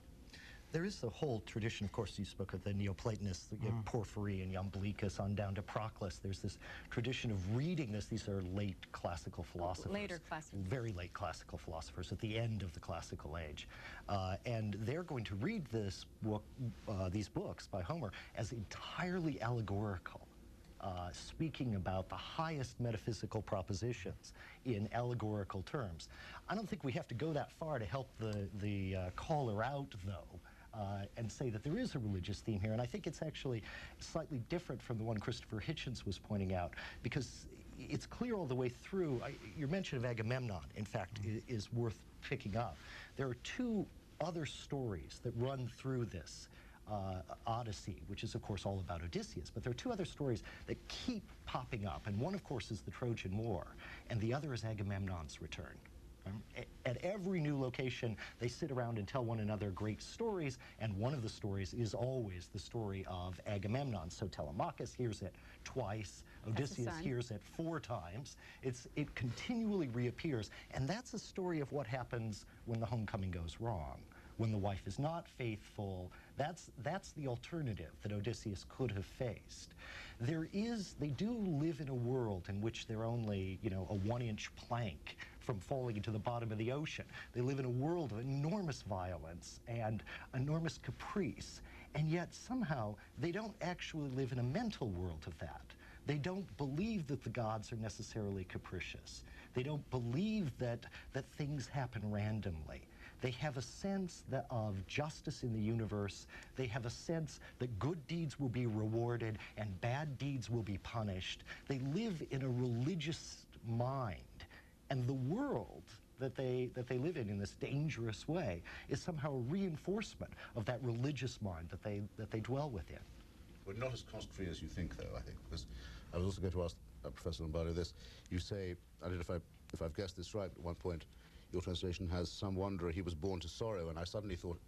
There is a whole tradition, of course, you spoke of the Neoplatonists, Porphyry and Iamblichus on down to Proclus. There's this tradition of reading this. These are late classical philosophers. Later classical. Very late classical philosophers at the end of the classical age. And they're going to read this book, these books by Homer as entirely allegorical. Speaking about the highest metaphysical propositions in allegorical terms. I don't think we have to go that far to help the caller out, though, and say that there is a religious theme here. And I think it's actually slightly different from the one Christopher Hitchens was pointing out, because it's clear all the way through. Your mention of Agamemnon, in fact, is worth picking up. There are two other stories that run through this Odyssey, which is, of course, all about Odysseus. But there are two other stories that keep popping up. And one, of course, is the Trojan War, and the other is Agamemnon's return. At every new location, they sit around and tell one another great stories, and one of the stories is always the story of Agamemnon. So Telemachus hears it twice, Odysseus hears it 4 times. It continually reappears, and that's a story of what happens when the homecoming goes wrong, when the wife is not faithful. That's the alternative that Odysseus could have faced. They do live in a world in which they're only, a 1-inch plank from falling into the bottom of the ocean. They live in a world of enormous violence and enormous caprice, and yet somehow they don't actually live in a mental world of that. They don't believe that the gods are necessarily capricious. They don't believe that things happen randomly. They have a sense of justice in the universe. They have a sense that good deeds will be rewarded and bad deeds will be punished. They live in a religious mind. And the world that they live in this dangerous way is somehow a reinforcement of that religious mind that they dwell within. We're not as cost-free as you think, though, I think, because I was also going to ask Professor Lombardo this. You say, I don't know if I've guessed this right, at one point, your translation has some wanderer, he was born to sorrow, and I suddenly thought,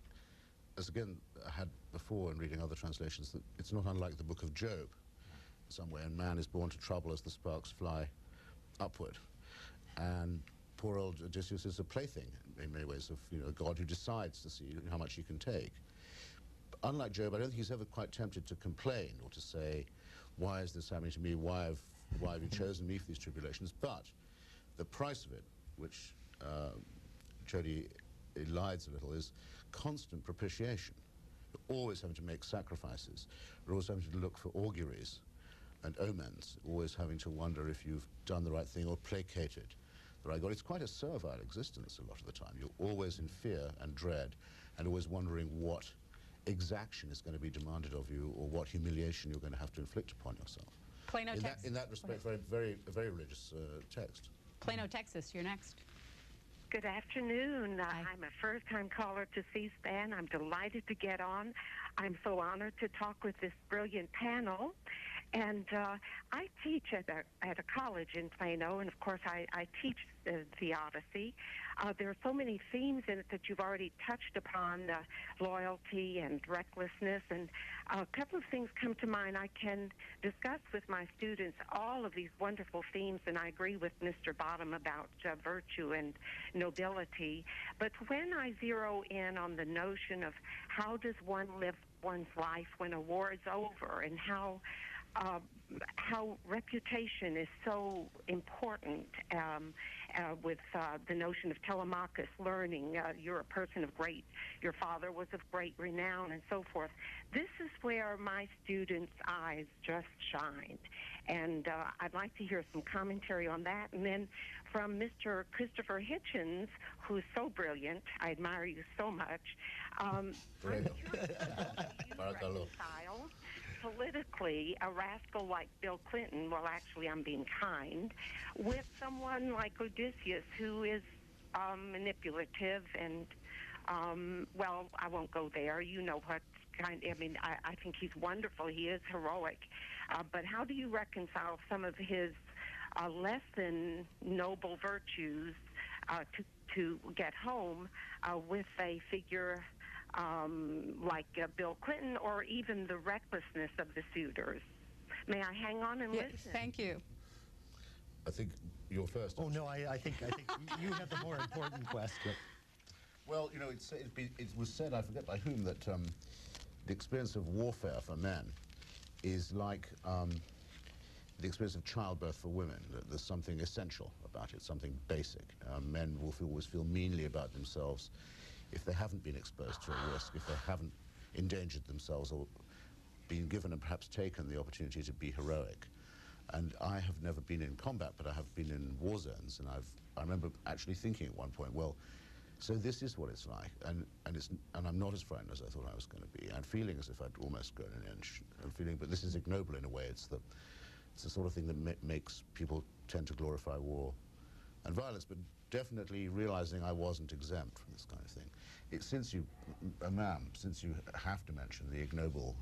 as again I had before in reading other translations, that it's not unlike the book of Job in some way, and man is born to trouble as the sparks fly upward. And poor old Odysseus is a plaything in many ways of a god who decides to see how much he can take. Unlike Job, I don't think he's ever quite tempted to complain or to say, why is this happening to me? Why have you chosen me for these tribulations? But the price of it, which Jody elides a little, is constant propitiation. You're always having to make sacrifices. You're always having to look for auguries and omens, always having to wonder if you've done the right thing or placated the right God. It's quite a servile existence a lot of the time. You're always in fear and dread and always wondering what exaction is going to be demanded of you or what humiliation you're going to have to inflict upon yourself. Plano, Texas. In that respect, very religious text. Plano, Texas, you're next. Good afternoon. Hi. I'm a first-time caller to C-SPAN. I'm delighted to get on. I'm so honored to talk with this brilliant panel. And I teach at a college in Plano, and of course I teach the Odyssey. There are so many themes in it that you've already touched upon, loyalty and recklessness, and a couple of things come to mind. I can discuss with my students all of these wonderful themes, and I agree with Mr. Bottom about virtue and nobility. But when I zero in on the notion of how does one live one's life when a war is over, and how reputation is so important with the notion of Telemachus, learning you're a person of your father was of great renown and so forth. This is where my students' eyes just shined. And I'd like to hear some commentary on that. And then from Mr. Christopher Hitchens, who's so brilliant, I admire you so much. Politically, a rascal like Bill Clinton, well, actually, I'm being kind, with someone like Odysseus, who is manipulative and, well, I won't go there. You know what kind, I think he's wonderful. He is heroic. But how do you reconcile some of his less than noble virtues to get home with a figure like Bill Clinton, or even the recklessness of the suitors? May I hang on and listen? Thank you. I think you're first. Oh no, I think you have the more important question. Well, you know, it was said, I forget by whom, that the experience of warfare for men is like the experience of childbirth for women. There's something essential about it, something basic. Men will always feel meanly about themselves if they haven't been exposed to a risk, if they haven't endangered themselves or been given and perhaps taken the opportunity to be heroic. And I have never been in combat, but I have been in war zones, and I remember actually thinking at one point, well, so this is what it's like, and I'm not as frightened as I thought I was going to be, and feeling as if I'd almost grown an inch, and feeling, but this is ignoble in a way. It's the sort of thing that makes people tend to glorify war and violence, but definitely realizing I wasn't exempt from this kind of thing. Since you have to mention the ignoble,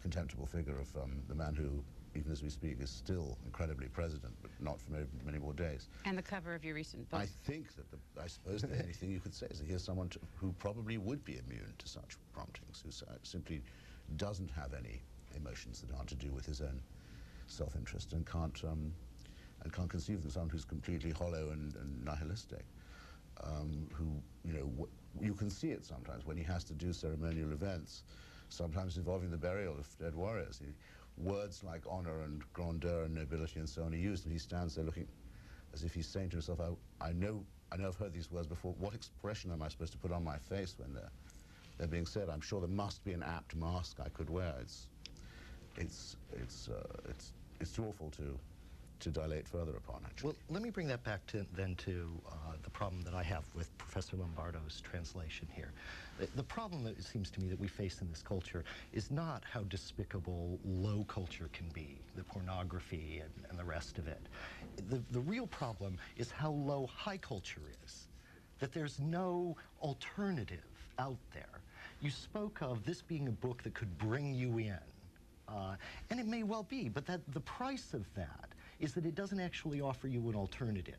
contemptible figure of the man who, even as we speak, is still incredibly president, but not for many more days. And the cover of your recent book. I think that I suppose the only thing you could say is that here's someone who probably would be immune to such promptings, who simply doesn't have any emotions that aren't to do with his own self-interest, and can't conceive of someone who's completely hollow and nihilistic, who, you know, you can see it sometimes when he has to do ceremonial events, sometimes involving the burial of dead warriors. Words like honor and grandeur and nobility and so on are used, and he stands there looking as if he's saying to himself, I know I've heard these words before. What expression am I supposed to put on my face when they're being said? I'm sure there must be an apt mask I could wear. It's too awful to dilate further upon, actually. Well, let me bring that back to the problem that I have with Professor Lombardo's translation here. The problem that it seems to me that we face in this culture is not how despicable low culture can be, the pornography and the rest of it. The real problem is how low high culture is, that there's no alternative out there. You spoke of this being a book that could bring you in. And it may well be, but the price of that is that it doesn't actually offer you an alternative.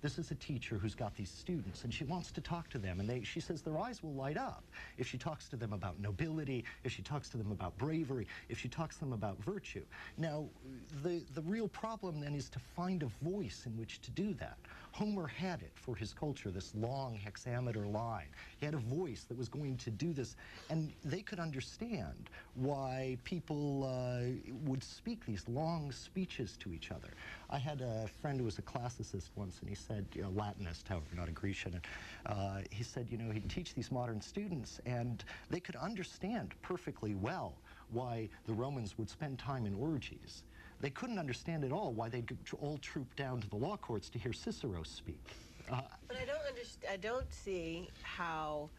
This is a teacher who's got these students, and she wants to talk to them, and she says their eyes will light up if she talks to them about nobility, if she talks to them about bravery, if she talks to them about virtue. Now, the real problem then is to find a voice in which to do that. Homer had it for his culture, this long hexameter line. He had a voice that was going to do this, and they could understand why people would speak these long speeches to each other. I had a friend who was a classicist once, and he said, you know, Latinist, however, not a Grecian, and he said, you know, he'd teach these modern students, and they could understand perfectly well why the Romans would spend time in orgies. They couldn't understand at all why they'd all troop down to the law courts to hear Cicero speak. But I don't see how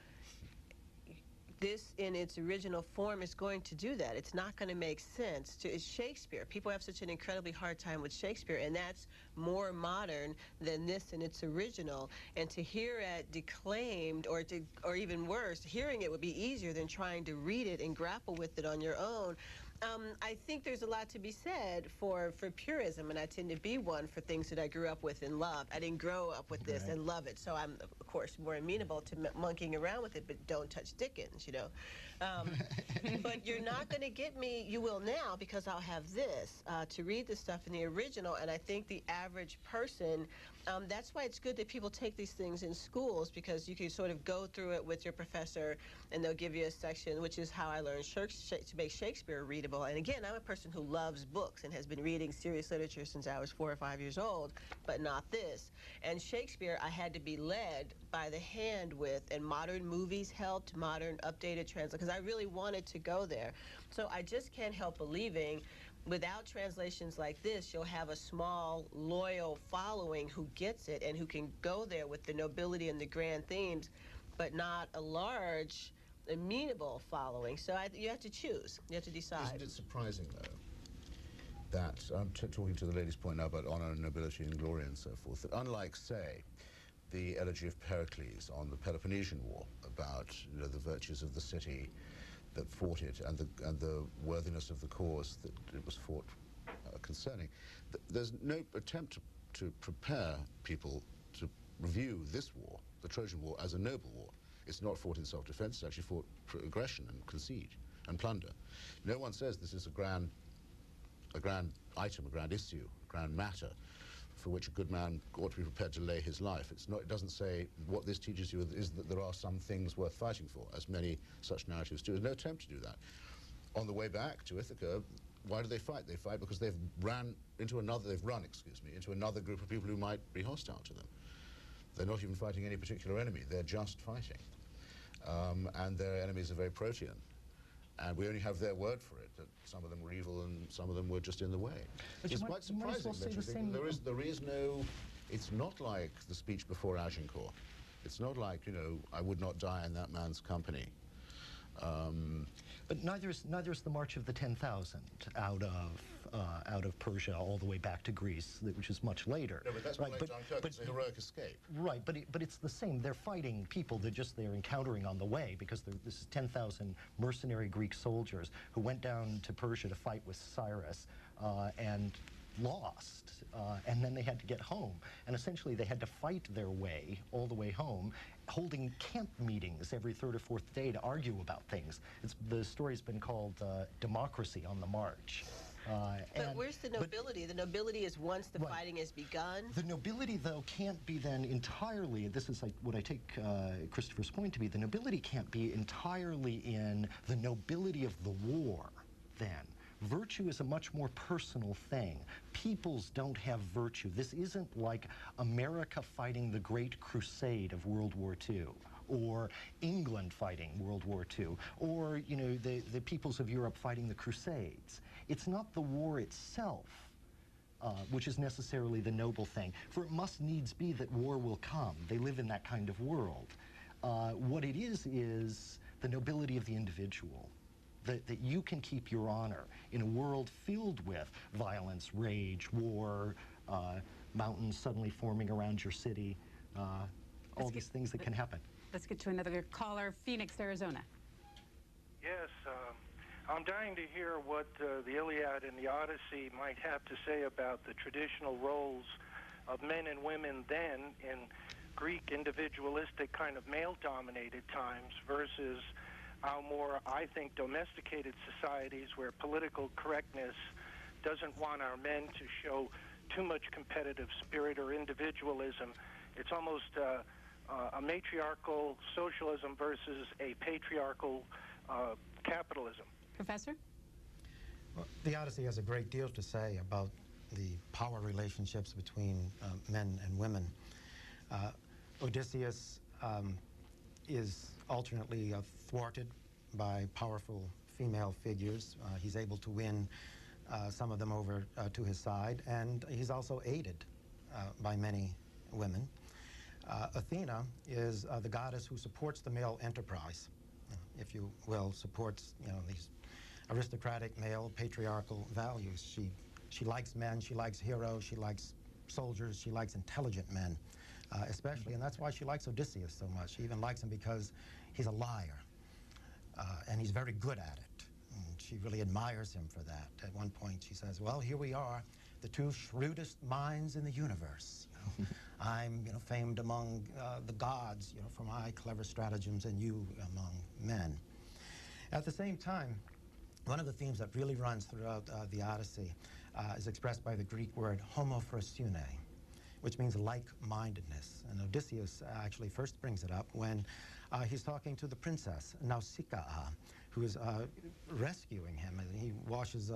this in its original form is going to do that. It's not going to make sense. It's Shakespeare. People have such an incredibly hard time with Shakespeare, and that's more modern than this in its original. And to hear it declaimed, or even worse, hearing it would be easier than trying to read it and grapple with it on your own. I think there's a lot to be said for purism, and I tend to be one for things that I grew up with and loved. I didn't grow up with this and love it, so I'm, of course, more amenable to monkeying around with it, but don't touch Dickens, you know. But you're not going to get me, you will now, because I'll have this, to read the stuff in the original, and I think the average person, that's why it's good that people take these things in schools, because you can sort of go through it with your professor, and they'll give you a section, which is how I learned to make Shakespeare readable. And again, I'm a person who loves books and has been reading serious literature since I was 4 or 5 years old, but not this. And Shakespeare, I had to be led by the hand with, and modern movies helped, modern updated translation, because I really wanted to go there. So I just can't help believing without translations like this, you'll have a small, loyal following who gets it and who can go there with the nobility and the grand themes, but not a large, amenable following. So you have to choose. You have to decide. Isn't it surprising, though, that I'm talking to the lady's point now about honor and nobility and glory and so forth, that unlike, say, the elegy of Pericles on the Peloponnesian War about, you know, the virtues of the city that fought it and the worthiness of the cause that it was fought concerning, there's no attempt to prepare people to review this war, the Trojan War, as a noble war. It's not fought in self-defense, it's actually fought for aggression and conceit and plunder. No one says this is a grand item, a grand issue, a grand matter for which a good man ought to be prepared to lay his life. It's not, it doesn't say what this teaches you is that there are some things worth fighting for, as many such narratives do. There's no attempt to do that. On the way back to Ithaca, why do they fight? They fight because they've run into another group of people who might be hostile to them. They're not even fighting any particular enemy, they're just fighting. And their enemies are very protean. And we only have their word for it, that some of them were evil and some of them were just in the way. But it's quite surprising that you think there is no, it's not like the speech before Agincourt. It's not like, you know, I would not die in that man's company. But neither is the March of the 10,000 out of Persia all the way back to Greece, which is much later. No, but that's right, like Dunkirk. It's a heroic escape. Right, but it's the same. They're fighting people they're encountering on the way, because this is 10,000 mercenary Greek soldiers who went down to Persia to fight with Cyrus and lost, and then they had to get home. And essentially they had to fight their way all the way home, holding camp meetings every third or fourth day to argue about things. The story's been called Democracy on the March. But where's the nobility? The nobility is once the fighting has begun? The nobility, though, can't be then entirely, this is like what I take Christopher's point to be, the nobility can't be entirely in the nobility of the war then. Virtue is a much more personal thing. Peoples don't have virtue. This isn't like America fighting the Great Crusade of World War II, or England fighting World War II, or, you know, the peoples of Europe fighting the Crusades. It's not the war itself, which is necessarily the noble thing, for it must needs be that war will come. They live in that kind of world. What it is the nobility of the individual. That you can keep your honor in a world filled with violence, rage, war, mountains suddenly forming around your city, all these things that can happen. Let's get to another caller, Phoenix, Arizona. Yes, I'm dying to hear what the Iliad and the Odyssey might have to say about the traditional roles of men and women then in Greek individualistic kind of male-dominated times versus our more, I think, domesticated societies where political correctness doesn't want our men to show too much competitive spirit or individualism. It's almost a matriarchal socialism versus a patriarchal capitalism. Professor? Well, the Odyssey has a great deal to say about the power relationships between men and women. Odysseus is alternately thwarted by powerful female figures. He's able to win some of them over to his side, and he's also aided by many women. Athena is the goddess who supports the male enterprise, if you will, supports, you know, these aristocratic male patriarchal values. She likes men, she likes heroes, she likes soldiers, she likes intelligent men. Especially, and that's why she likes Odysseus so much. She even likes him because he's a liar, and he's very good at it. And she really admires him for that. At one point, she says, "Well, here we are, the two shrewdest minds in the universe. You know, I'm, you know, famed among the gods, you know, for my clever stratagems, and you among men." At the same time, one of the themes that really runs throughout the Odyssey is expressed by the Greek word homophrosune, which means like-mindedness. And Odysseus actually first brings it up when he's talking to the princess, Nausicaa, who is rescuing him. And he washes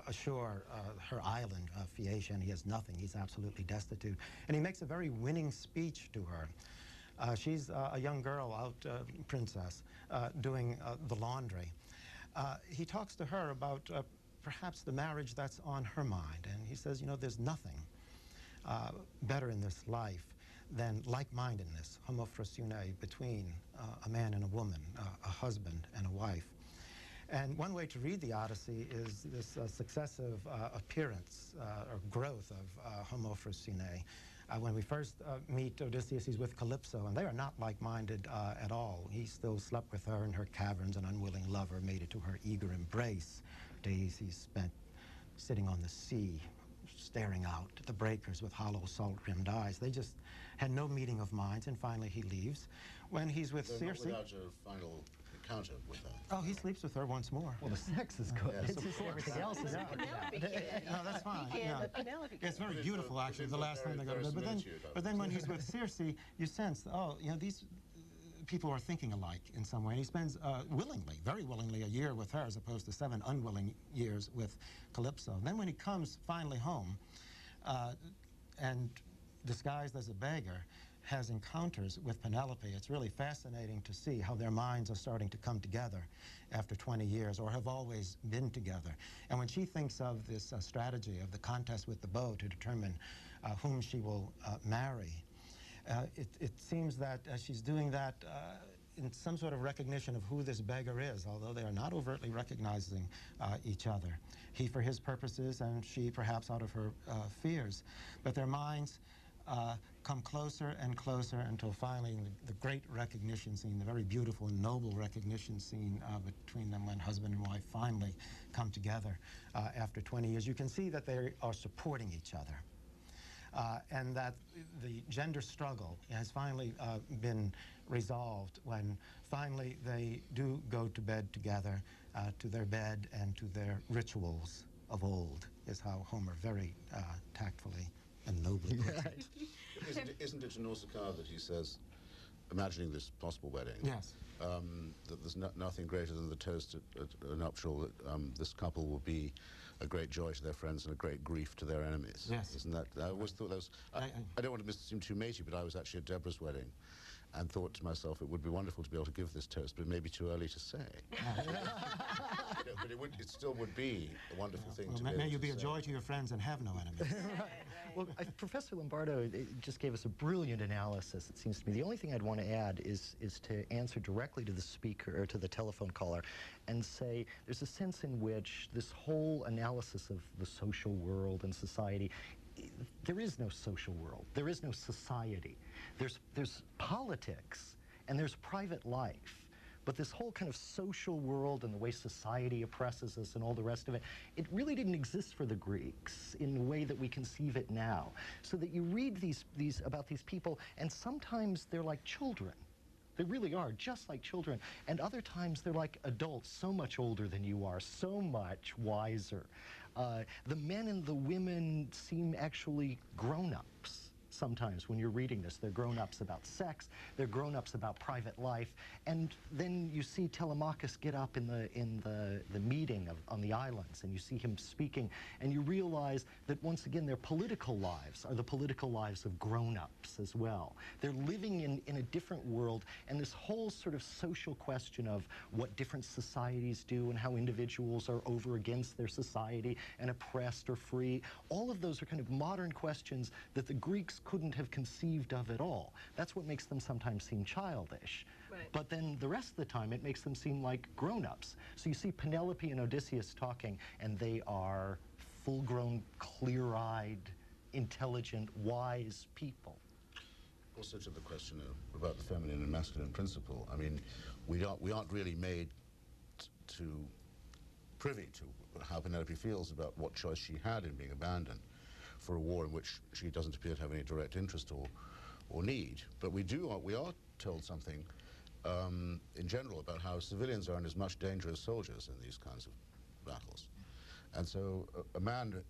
ashore her island, Phaeacia, and he has nothing. He's absolutely destitute. And he makes a very winning speech to her. She's a young girl out, princess, doing the laundry. He talks to her about perhaps the marriage that's on her mind. And he says, you know, there's nothing better in this life than like-mindedness, homophrosune, between a man and a woman, a husband and a wife. And one way to read the Odyssey is this successive appearance or growth of homophrosune. When we first meet Odysseus, he's with Calypso, and they are not like-minded at all. He still slept with her in her caverns, an unwilling lover, mated to her eager embrace. Days he spent sitting on the sea, staring out at the breakers with hollow, salt-rimmed eyes. They just had no meeting of minds, and finally he leaves. When he's with Circe... Not without a final encounter with her. Oh, he sleeps with her once more. Well, the sex is good. Yes, It's of just course. everything else is out. No, that's fine. He Yeah. can't, but Penelope can. It's very beautiful, actually, the last time they go to bed. Verisimilitude, But then when he's with Circe, you sense, oh, you know, these people are thinking alike in some way. And he spends willingly, very willingly, a year with her as opposed to 7 unwilling years with Calypso. And then when he comes finally home and disguised as a beggar, has encounters with Penelope. It's really fascinating to see how their minds are starting to come together after 20 years, or have always been together. And when she thinks of this strategy of the contest with the bow to determine whom she will marry, it seems that she's doing that in some sort of recognition of who this beggar is, although they are not overtly recognizing each other. He for his purposes, and she perhaps out of her fears. But their minds come closer and closer until finally the great recognition scene, the very beautiful and noble recognition scene between them when husband and wife finally come together after 20 years. You can see that they are supporting each other. And that the gender struggle has finally been resolved when finally they do go to bed together, to their bed and to their rituals of old, is how Homer very tactfully and nobly puts it. Isn't it in Nausicaa that he says, imagining this possible wedding, Yes. that there's nothing greater than the toast at a nuptial, that this couple will be a great joy to their friends and a great grief to their enemies. Yes. Isn't that, I always thought that was, I don't want to seem too matey, but I was actually at Deborah's wedding and thought to myself, it would be wonderful to be able to give this toast, but it may be too early to say. But it still would be a wonderful thing to be able May you to be a say. joy to your friends and have no enemies. Well, Professor Lombardo just gave us a brilliant analysis, it seems to me. The only thing I'd want to add is to answer directly to the speaker, or to the telephone caller, and say there's a sense in which this whole analysis of the social world and society, there is no social world. There is no society. There's politics, and there's private life. But this whole kind of social world and the way society oppresses us and all the rest of it, it really didn't exist for the Greeks in the way that we conceive it now. So that you read these about these people, and sometimes they're like children. They really are, just like children. And other times they're like adults, so much older than you are, so much wiser. The men and the women seem actually grown-ups. Sometimes when you're reading this, they're grown-ups about sex, they're grown-ups about private life, and then you see Telemachus get up in the meeting on the islands, and you see him speaking, and you realize that once again their political lives are the political lives of grown-ups as well. They're living in a different world, and this whole sort of social question of what different societies do and how individuals are over against their society and oppressed or free, all of those are kind of modern questions that the Greeks couldn't have conceived of at all. That's what makes them sometimes seem childish. Right. But then the rest of the time it makes them seem like grown-ups. So you see Penelope and Odysseus talking, and they are full-grown, clear-eyed, intelligent, wise people. Also to the question about the feminine and masculine principle, I mean, we aren't really made to privy to how Penelope feels about what choice she had in being abandoned for a war in which she doesn't appear to have any direct interest or need. But we are told something in general about how civilians are in as much danger as soldiers in these kinds of battles. And so a man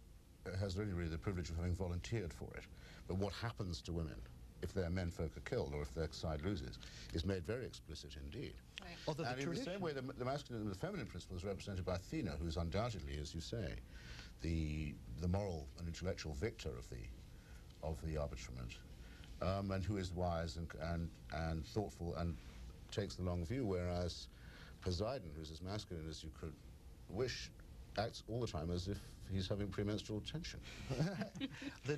has really the privilege of having volunteered for it. But what happens to women if their menfolk are killed or if their side loses is made very explicit indeed. Right. Although And in the same way, the masculine and the feminine principle is represented by Athena, who's undoubtedly, as you say, the moral and intellectual victor of the arbitrament, and who is wise and thoughtful and takes the long view, whereas Poseidon, who's as masculine as you could wish, acts all the time as if he's having premenstrual tension.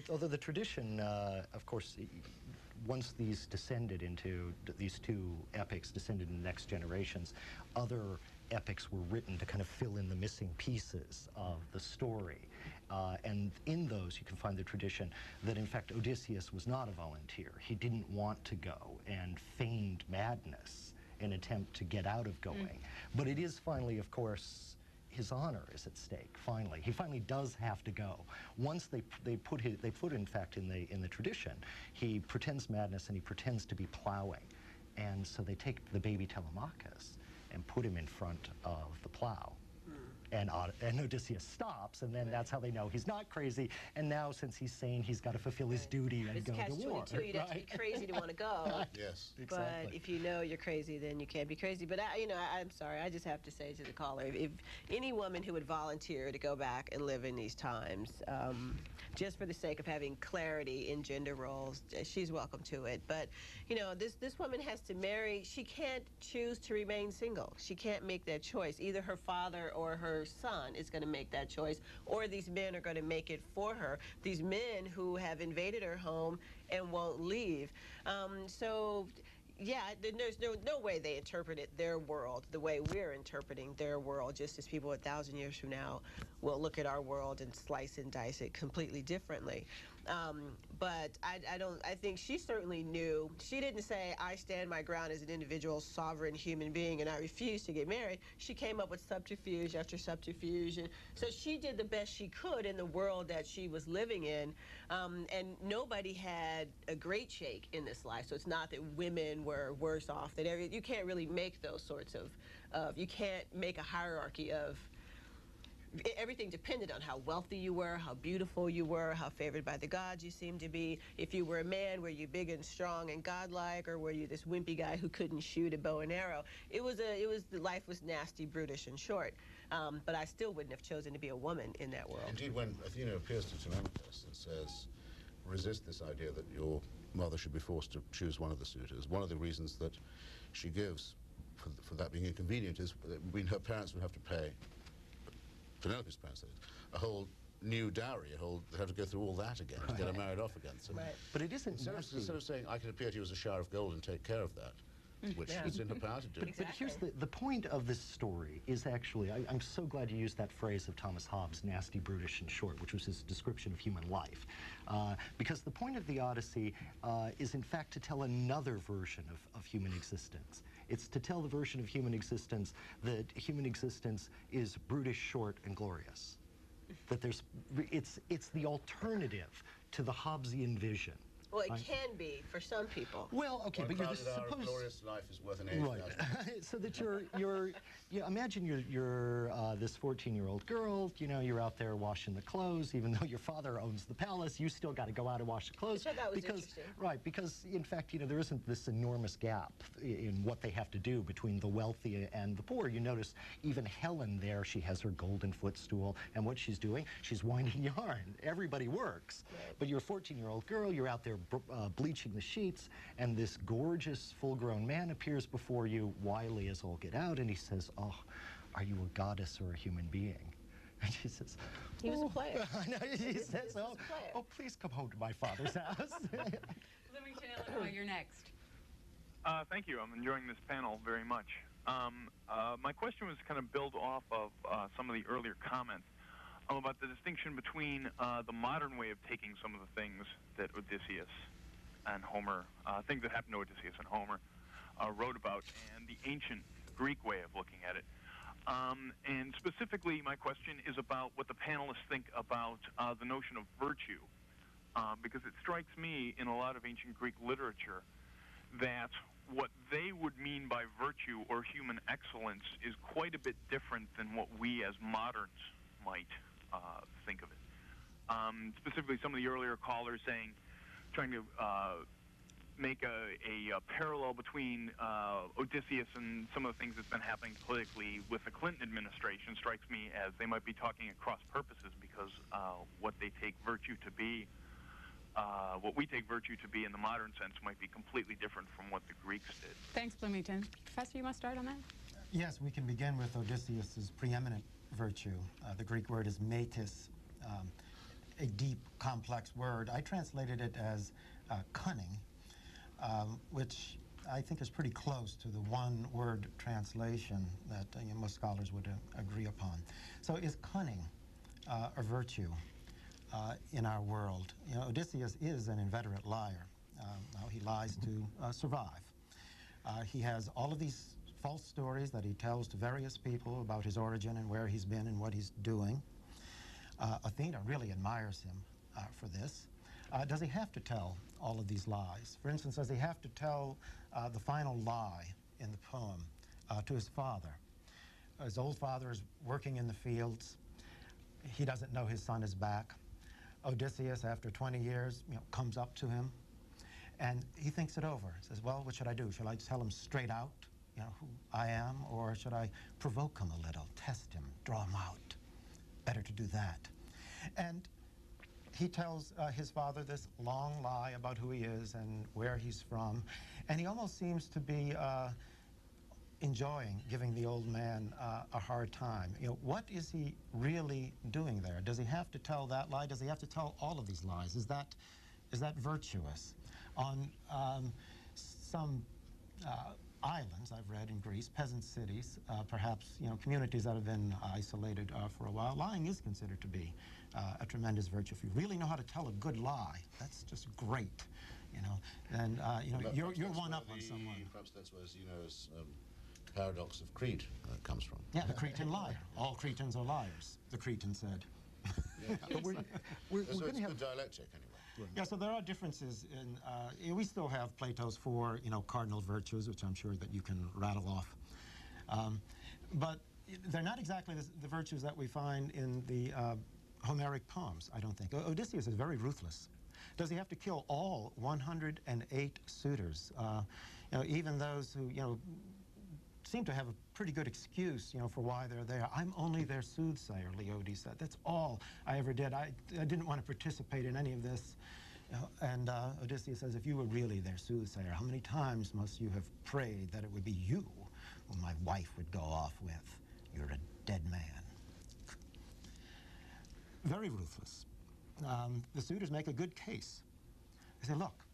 Although the tradition, of course, once these descended into, these two epics descended into next generations, other epics were written to kind of fill in the missing pieces of the story. And in those you can find the tradition that in fact Odysseus was not a volunteer. He didn't want to go and feigned madness in an attempt to get out of going. But it is finally, of course, his honor is at stake, finally. He finally does have to go. Once they put in fact in the tradition, he pretends madness and he pretends to be plowing. And so they take the baby Telemachus and put him in front of the plow. And Odysseus stops, and then that's how they know he's not crazy. And now, since he's sane, he's got to fulfill his duty and go to war. It's catch-22. You'd have to be crazy to want to go. Yes. Exactly. But if you know you're crazy, then you can't be crazy. But I'm sorry. I just have to say to the caller, if any woman who would volunteer to go back and live in these times, just for the sake of having clarity in gender roles, she's welcome to it. But this woman has to marry. She can't choose to remain single. She can't make that choice. Either her father or her son is going to make that choice, or these men are going to make it for her. These men who have invaded her home and won't leave. So, yeah, there's no way they interpreted their world the way we're interpreting their world, just as people 1,000 years from now will look at our world and slice and dice it completely differently. But I think she certainly knew. She didn't say, I stand my ground as an individual, sovereign human being, and I refuse to get married. She came up with subterfuge after subterfuge. And so she did the best she could in the world that she was living in. And nobody had a great shake in this life. So it's not that women were worse off than every. You can't really make those sorts of you can't make a hierarchy of. Everything depended on how wealthy you were, how beautiful you were, how favored by the gods you seemed to be. If you were a man, were you big and strong and godlike, or were you this wimpy guy who couldn't shoot a bow and arrow? Life was nasty, brutish, and short. But I still wouldn't have chosen to be a woman in that world. Indeed, when Athena appears to Telemachus and says, resist this idea that your mother should be forced to choose one of the suitors, one of the reasons that she gives for that being inconvenient is that her parents would have to pay, Penelope's parents, a whole new dowry, they have to go through all that again to get her married off again. So But it isn't instead of saying, I can appear to you as a shower of gold and take care of that, which is in her power to do. But here's the point of this story is actually, I'm so glad you used that phrase of Thomas Hobbes, nasty, brutish, and short, which was his description of human life. Because the point of the Odyssey is, in fact, to tell another version of human existence. It's to tell the version of human existence that human existence is brutish, short, and glorious. That it's the alternative to the Hobbesian vision. Well, it can be for some people. Well, okay, but you're supposed glorious life is worth an age. Right. So that imagine you're this 14-year-old girl. You're out there washing the clothes, even though your father owns the palace. You still got to go out and wash the clothes. I thought that was interesting. Right, because in fact, there isn't this enormous gap in what they have to do between the wealthy and the poor. You notice even Helen there, she has her golden footstool, and what she's doing, she's winding yarn. Everybody works, but you're a 14-year-old girl. You're out there bleaching the sheets, and this gorgeous full-grown man appears before you, wily as all get out, and he says, oh, are you a goddess or a human being? And she says, he was a player. He says, oh, please come home to my father's house. Bloomington, Illinois, you're next. Thank you. I'm enjoying this panel very much. My question was kind of built off of some of the earlier comments about the distinction between the modern way of taking some of the things that Odysseus and Homer, things that happened to Odysseus and Homer, wrote about, and the ancient Greek way of looking at it. And specifically, my question is about what the panelists think about the notion of virtue, because it strikes me in a lot of ancient Greek literature that what they would mean by virtue or human excellence is quite a bit different than what we as moderns might think of it. Specifically, some of the earlier callers trying to make a parallel between Odysseus and some of the things that's been happening politically with the Clinton administration strikes me as they might be talking at cross purposes, because what they take virtue to be, what we take virtue to be in the modern sense might be completely different from what the Greeks did. Thanks, Bloomington. Professor, you want to start on that? Yes, we can begin with Odysseus's preeminent virtue. The Greek word is metis, a deep, complex word. I translated it as cunning, which I think is pretty close to the one-word translation that most scholars would agree upon. So is cunning a virtue in our world? Odysseus is an inveterate liar. He lies to survive. He has all of these false stories that he tells to various people about his origin and where he's been and what he's doing. Athena really admires him for this. Does he have to tell all of these lies? For instance, does he have to tell the final lie in the poem to his father. His old father is working in the fields. He doesn't know his son is back. Odysseus, after 20 years, comes up to him, and he thinks it over. He says, well, what should I do? Should I tell him straight out, who I am, or should I provoke him a little, test him, draw him out? Better to do that. And he tells his father this long lie about who he is and where he's from, and he almost seems to be enjoying giving the old man a hard time. What is he really doing there? Does he have to tell that lie? Does he have to tell all of these lies? Is that virtuous? On some islands I've read in Greece, peasant cities, perhaps communities that have been isolated for a while, lying is considered to be a tremendous virtue. If you really know how to tell a good lie, that's just great. And you're one up on someone. Perhaps that's where Zeno's paradox of Crete comes from. Yeah, the Cretan liar. All Cretans are liars, the Cretan said. Yeah. But we're So going it's to have good dialectic, anyway. Yeah, so there are differences in, we still have Plato's 4, cardinal virtues, which I'm sure that you can rattle off. But they're not exactly the virtues that we find in the Homeric poems, I don't think. Odysseus is very ruthless. Does he have to kill all 108 suitors? Even those who, seem to have a pretty good excuse, for why they're there. I'm only their soothsayer, Leodes said. That's all I ever did. I didn't want to participate in any of this. And Odysseus says, if you were really their soothsayer, how many times must you have prayed that it would be you who my wife would go off with? You're a dead man. Very ruthless. The suitors make a good case. They say, look,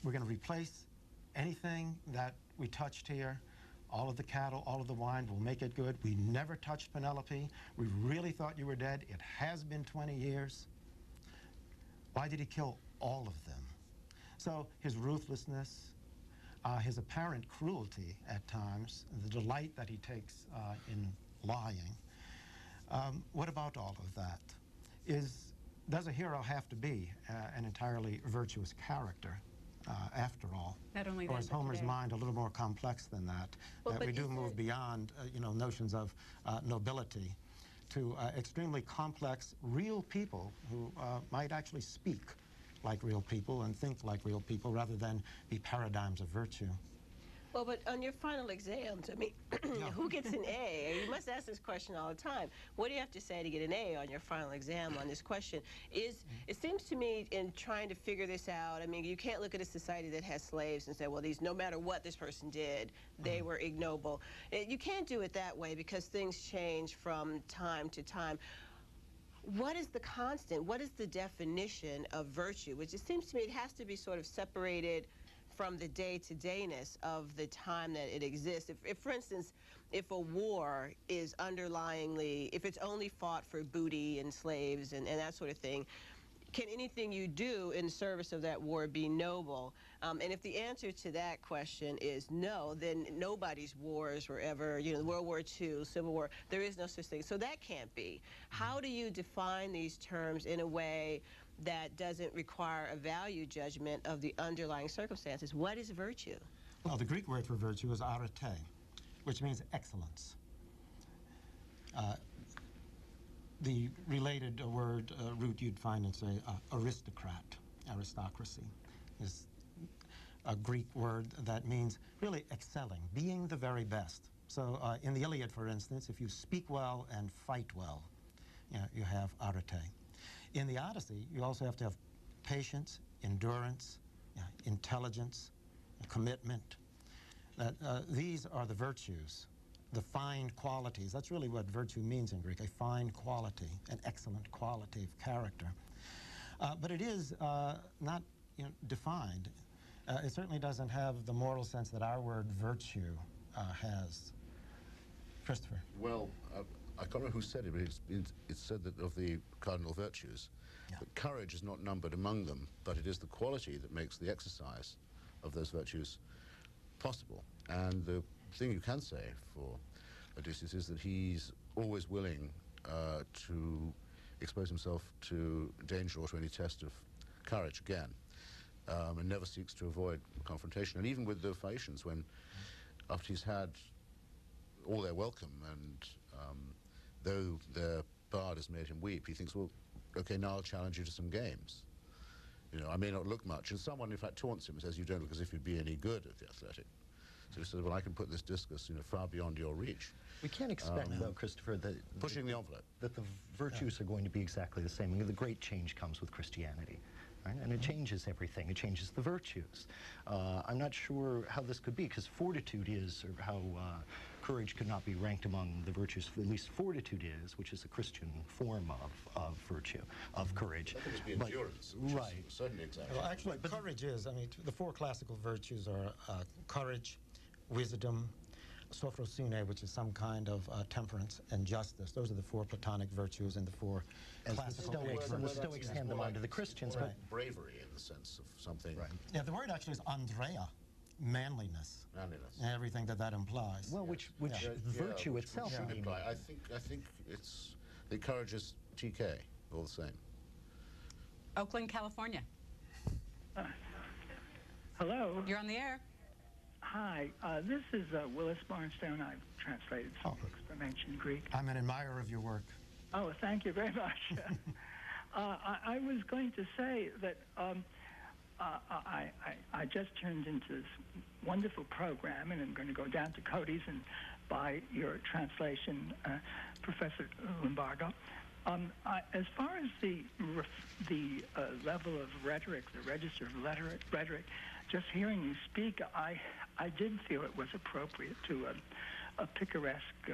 we're going to replace anything that we touched here. All of the cattle, all of the wine, we'll make it good. We never touched Penelope. We really thought you were dead. It has been 20 years. Why did he kill all of them? So his ruthlessness, his apparent cruelty at times, the delight that he takes in lying. What about all of that? Does a hero have to be an entirely virtuous character? After all, not only or is Homer's mind a little more complex than that? Well, that we do move beyond, notions of nobility to extremely complex, real people who might actually speak like real people and think like real people rather than be paradigms of virtue. Well, but on your final exams, I mean, who gets an A? You must ask this question all the time. What do you have to say to get an A on your final exam on this question? It seems to me, in trying to figure this out, I mean, you can't look at a society that has slaves and say, well, no matter what this person did, they were ignoble. You can't do it that way because things change from time to time. What is the constant? What is the definition of virtue? Which it seems to me it has to be sort of separated from the day-to-dayness of the time that it exists. If, for instance, if a war is underlyingly, if it's only fought for booty and slaves and that sort of thing, can anything you do in service of that war be noble? And if the answer to that question is no, then nobody's wars were ever, World War II, Civil War, there is no such thing. So that can't be. How do you define these terms in a way that doesn't require a value judgment of the underlying circumstances? What is virtue? Well, the Greek word for virtue is arete, which means excellence. The related word root you'd find in, say, aristocrat, aristocracy, is a Greek word that means really excelling, being the very best. So in the Iliad, for instance, if you speak well and fight well, you have arete. In the Odyssey, you also have to have patience, endurance, intelligence, commitment. These are the virtues, the fine qualities. That's really what virtue means in Greek, a fine quality, an excellent quality of character. But it is not defined. It certainly doesn't have the moral sense that our word virtue has. Christopher? Well, I can't remember who said it, but it's said that of the cardinal virtues, that courage is not numbered among them, but it is the quality that makes the exercise of those virtues possible. And the thing you can say for Odysseus is that he's always willing to expose himself to danger or to any test of courage again, and never seeks to avoid confrontation. And even with the Phaeacians, when after he's had all their welcome, and though their bard has made him weep, he thinks, well, okay, now I'll challenge you to some games. You know, I may not look much, and someone in fact taunts him and says, you don't look as if you'd be any good at the athletic. So he says, well, I can put this discus, you know, far beyond your reach. We can't expect, though, Christopher, that pushing the envelope, that the virtues are going to be exactly the same. I mean, the great change comes with Christianity, right? And it changes everything. It changes the virtues. I'm not sure how this could be, because fortitude is, or how courage could not be ranked among the virtues. At least fortitude is, which is a Christian form of virtue, of courage. I think it's the endurance, which right. is certainly exactly. Well, actually, courage is, I mean, the four classical virtues are courage, wisdom, sophrosune, which is some kind of temperance, and justice. Those are the four Platonic virtues and the four classical Stoics, and the Stoics hand them on to the Christians. But bravery in the sense of something. Right. Yeah, the word actually is Andrea, manliness. Manliness. And everything that implies. Well, which virtue which itself should may imply. I think it's the courage is TK all the same. Oakland, California. Hello. You're on the air. Hi. This is Willis Barnstone. I've translated some books from ancient Greek. I'm an admirer of your work. Oh, thank you very much. I was going to say that I just turned into this wonderful program, and I'm going to go down to Cody's and buy your translation, Professor Lombardo. As far as the level of rhetoric, the register of rhetoric, just hearing you speak, I did feel it was appropriate to a picaresque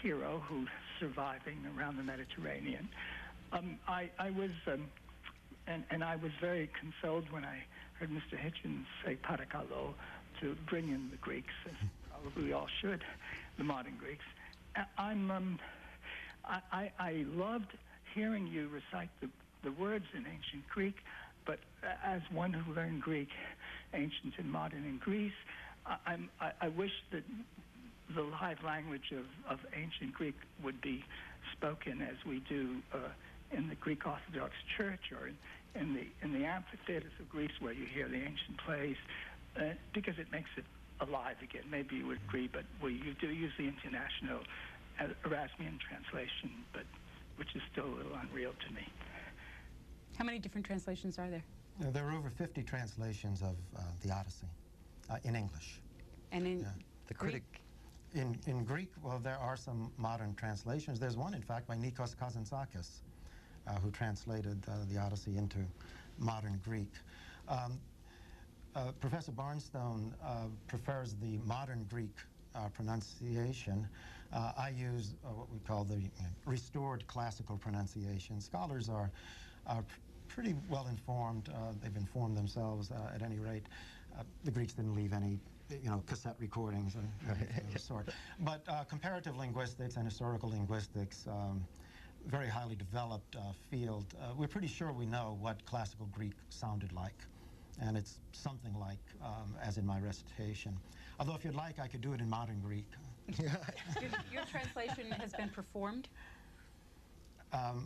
hero who's surviving around the Mediterranean. I was very consoled when I heard Mr. Hitchens say parakalo to bring in the Greeks, as probably we all should, the modern Greeks. I loved hearing you recite the words in ancient Greek, but as one who learned Greek, ancient and modern in Greece, I wish that the live language of ancient Greek would be spoken as we do in the Greek Orthodox Church or in the amphitheaters of Greece where you hear the ancient plays, because it makes it alive again. Maybe you would agree, but you do use the international Erasmian translation, but which is still a little unreal to me. How many different translations are there? There are over 50 translations of the Odyssey in English. And in the critic. In Greek, well, there are some modern translations. There's one, in fact, by Nikos Kazantzakis, who translated the Odyssey into modern Greek. Professor Barnstone prefers the modern Greek pronunciation. I use what we call the restored classical pronunciation. Scholars are pretty well informed. They've informed themselves at any rate. The Greeks didn't leave any cassette recordings and anything of the sort. But comparative linguistics and historical linguistics, very highly developed field. We're pretty sure we know what classical Greek sounded like. And it's something like, as in my recitation. Although if you'd like, I could do it in modern Greek. Your translation has been performed?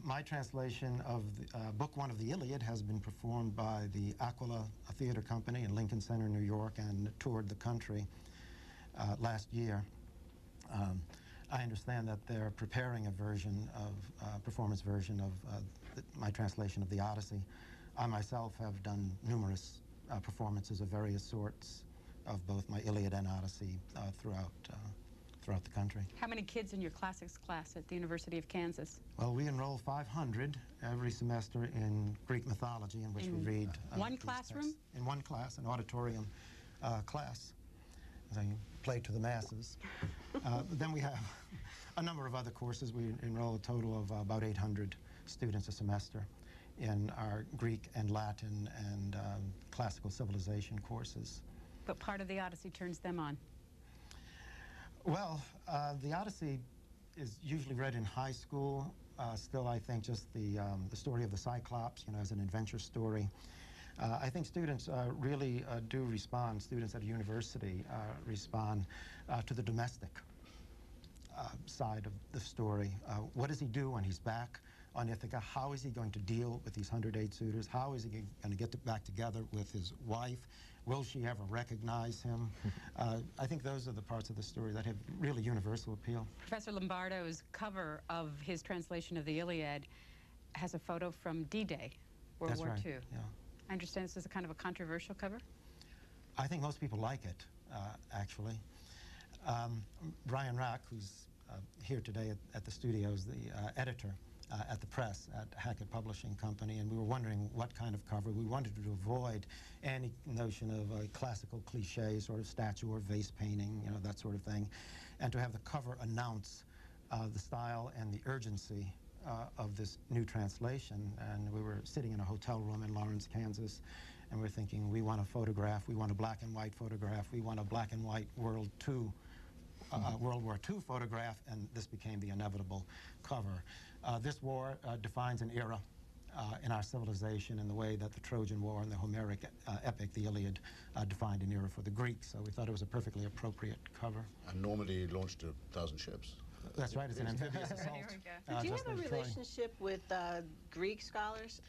My translation of Book One of the Iliad has been performed by the Aquila Theater Company in Lincoln Center, New York, and toured the country last year. I understand that they're preparing a version of, performance version of my translation of the Odyssey. I myself have done numerous performances of various sorts of both my Iliad and Odyssey throughout the country. How many kids in your classics class at the University of Kansas? Well, we enroll 500 every semester in Greek mythology, in which we read one classroom? Texts. In one class, an auditorium class. So you play to the masses. Then we have a number of other courses. We enroll a total of about 800 students a semester in our Greek and Latin and classical civilization courses. But part of the Odyssey turns them on. Well, the Odyssey is usually read in high school. Still, I think just the story of the Cyclops, as an adventure story. I think students really do respond, students at a university respond to the domestic side of the story. What does he do when he's back on Ithaca? How is he going to deal with these 108 suitors? How is he going to get back together with his wife, Will she ever recognize him? I think those are the parts of the story that have really universal appeal. Professor Lombardo's cover of his translation of the Iliad has a photo from D-Day, World War II. Yeah. I understand this is a kind of a controversial cover? I think most people like it, actually. Brian Rack, who's here today at the studios, the editor at the press at Hackett Publishing Company, and we were wondering what kind of cover. We wanted to avoid any notion of classical cliche, sort of statue or vase painting, you know, that sort of thing, and to have the cover announce the style and the urgency of this new translation. And we were sitting in a hotel room in Lawrence, Kansas, and we're thinking, we want a photograph, we want a black and white photograph, we want a black and white World War II photograph, and this became the inevitable cover. This war defines an era in our civilization in the way that the Trojan War and the Homeric epic, the Iliad, defined an era for the Greeks. So we thought it was a perfectly appropriate cover. And Normandy launched 1,000 ships. That's right, it's an amphibious assault. Do you have a relationship with Greek scholars,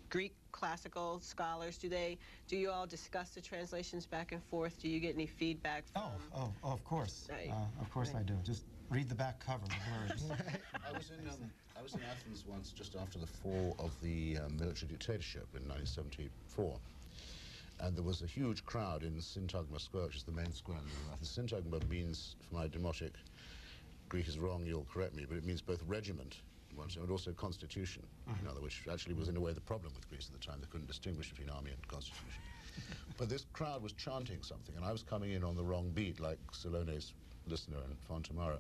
Greek classical scholars? Do you all discuss the translations back and forth? Do you get any feedback from? Oh, of course. Right. Of course I do. Just read the back cover, the words. I was in Athens once just after the fall of the military dictatorship in 1974. And there was a huge crowd in Syntagma Square, which is the main square in Athens. Syntagma means, for my demotic Greek is wrong, you'll correct me, but it means both regiment and also constitution, which actually was in a way the problem with Greece at the time. They couldn't distinguish between army and constitution. But this crowd was chanting something, and I was coming in on the wrong beat, like Salone's listener and Fontamara,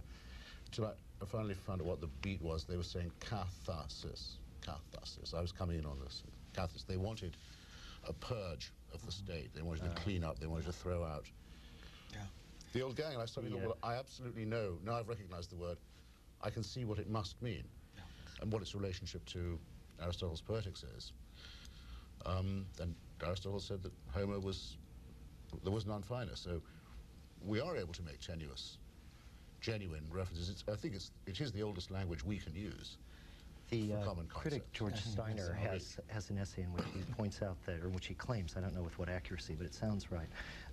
till I finally found out what the beat was. They were saying catharsis, catharsis. I was coming in on this, catharsis. They wanted a purge of the state. They wanted to clean up. They wanted to throw out. Yeah. The old gang, I suddenly thought, well, I absolutely know, now I've recognized the word, I can see what it must mean, and what its relationship to Aristotle's Poetics is. And Aristotle said that Homer there was none finer, so we are able to make tenuous, genuine references. I think it is the oldest language we can use. The critic George Steiner has an essay in which he points out that, or which he claims, I don't know with what accuracy, but it sounds right,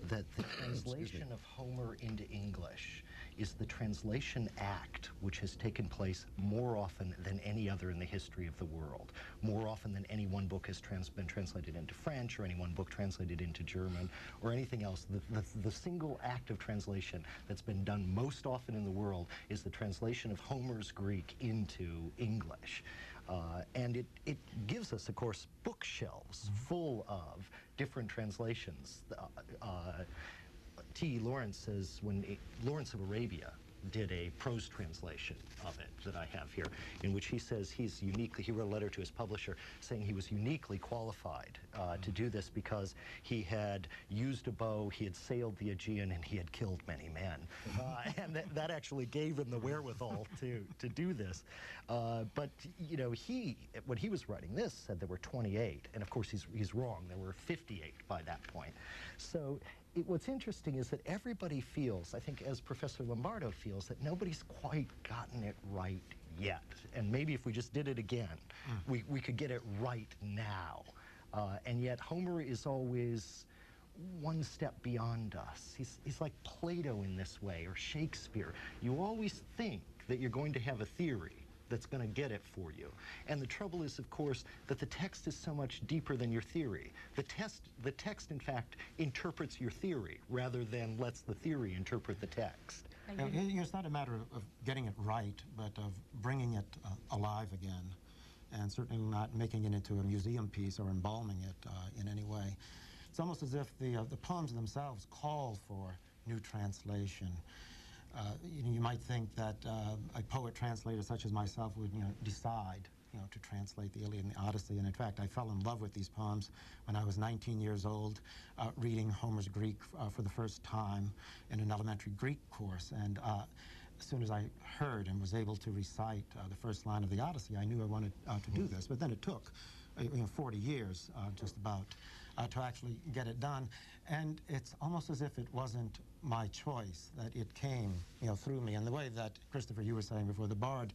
that the translation of Homer into English is the translation act which has taken place more often than any other in the history of the world, more often than any one book has been translated into French, or any one book translated into German, or anything else. The single act of translation that's been done most often in the world is the translation of Homer's Greek into English. And it gives us, of course, bookshelves full of different translations. T. Lawrence says, Lawrence of Arabia did a prose translation of it that I have here, in which he says he wrote a letter to his publisher saying he was uniquely qualified to do this because he had used a bow, he had sailed the Aegean, and he had killed many men. And that actually gave him the wherewithal to do this. But, you know, when he was writing this, said there were 28, and of course he's wrong, there were 58 by that point. So what's interesting is that everybody feels, I think as Professor Lombardo feels, that nobody's quite gotten it right yet. And maybe if we just did it again, we could get it right now. And yet Homer is always one step beyond us. He's like Plato in this way, or Shakespeare. You always think that you're going to have a theory that's going to get it for you. And the trouble is, of course, that the text is so much deeper than your theory. The text, in fact, interprets your theory rather than lets the theory interpret the text. It's not a matter of getting it right, but of bringing it alive again, and certainly not making it into a museum piece or embalming it in any way. It's almost as if the poems themselves call for new translation. You might think that a poet translator such as myself would, decide, to translate the Iliad and the Odyssey. And in fact, I fell in love with these poems when I was 19 years old, reading Homer's Greek for the first time in an elementary Greek course. And as soon as I heard and was able to recite the first line of the Odyssey, I knew I wanted to do this. But then it took 40 years, just about, to actually get it done. And it's almost as if it wasn't my choice, that it came, through me. And the way that, Christopher, you were saying before, the bard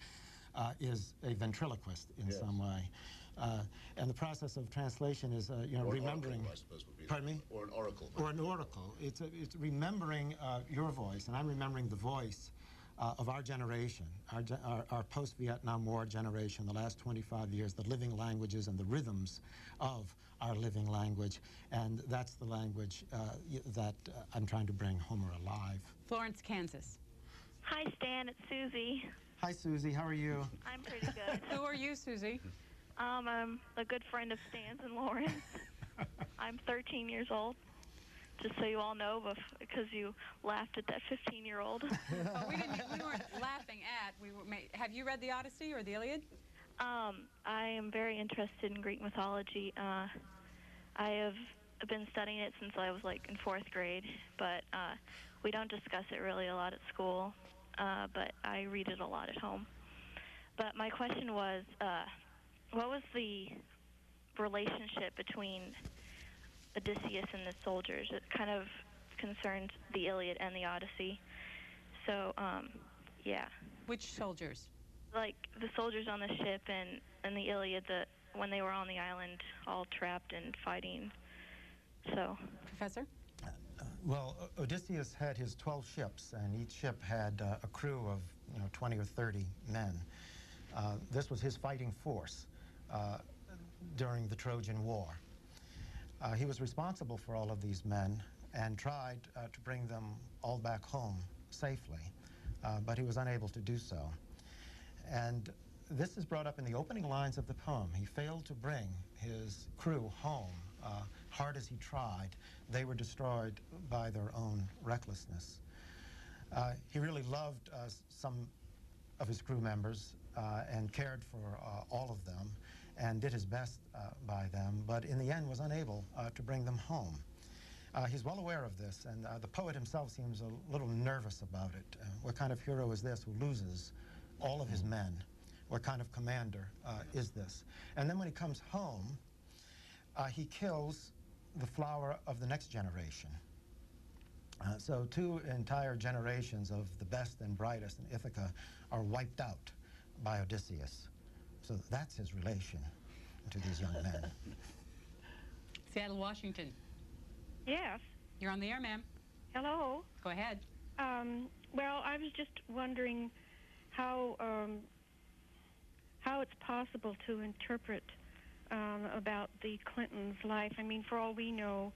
is a ventriloquist in some way. And the process of translation is, you know, Or remembering. Oracle, I suppose would be Pardon me? Or an oracle. Or an oracle. It's remembering your voice, and I'm remembering the voice of our generation, our post-Vietnam War generation, the last 25 years, the living languages and the rhythms of our living language, and that's the language that I'm trying to bring Homer alive. Florence, Kansas. Hi, Stan. It's Susie. Hi, Susie. How are you? I'm pretty good. Who are you, Susie? I'm a good friend of Stan's and Lauren's. I'm 13 years old, just so you all know, because you laughed at that 15-year-old. Oh, we weren't laughing at. Have you read the Odyssey or the Iliad? I am very interested in Greek mythology. I have been studying it since I was like in 4th grade, but we don't discuss it really a lot at school, but I read it a lot at home. But my question was, what was the relationship between Odysseus and the soldiers? It kind of concerns the Iliad and the Odyssey. So, yeah. Which soldiers? Like the soldiers on the ship and the Iliad, when they were on the island all trapped and fighting. So. Professor? Well, Odysseus had his 12 ships, and each ship had a crew of 20 or 30 men. This was his fighting force during the Trojan War. He was responsible for all of these men and tried to bring them all back home safely, but he was unable to do so. And this is brought up in the opening lines of the poem. He failed to bring his crew home. Hard as he tried, they were destroyed by their own recklessness. He really loved some of his crew members and cared for all of them and did his best by them, but in the end was unable to bring them home. He's well aware of this, and the poet himself seems a little nervous about it. What kind of hero is this who loses all of his men? What kind of commander is this? And then when he comes home, he kills the flower of the next generation. So 2 entire generations of the best and brightest in Ithaca are wiped out by Odysseus. So that's his relation to these young men. Seattle, Washington. Yes. You're on the air, ma'am. Hello. Go ahead. Well, I was just wondering how it's possible to interpret about the Clintons' life. I mean, for all we know,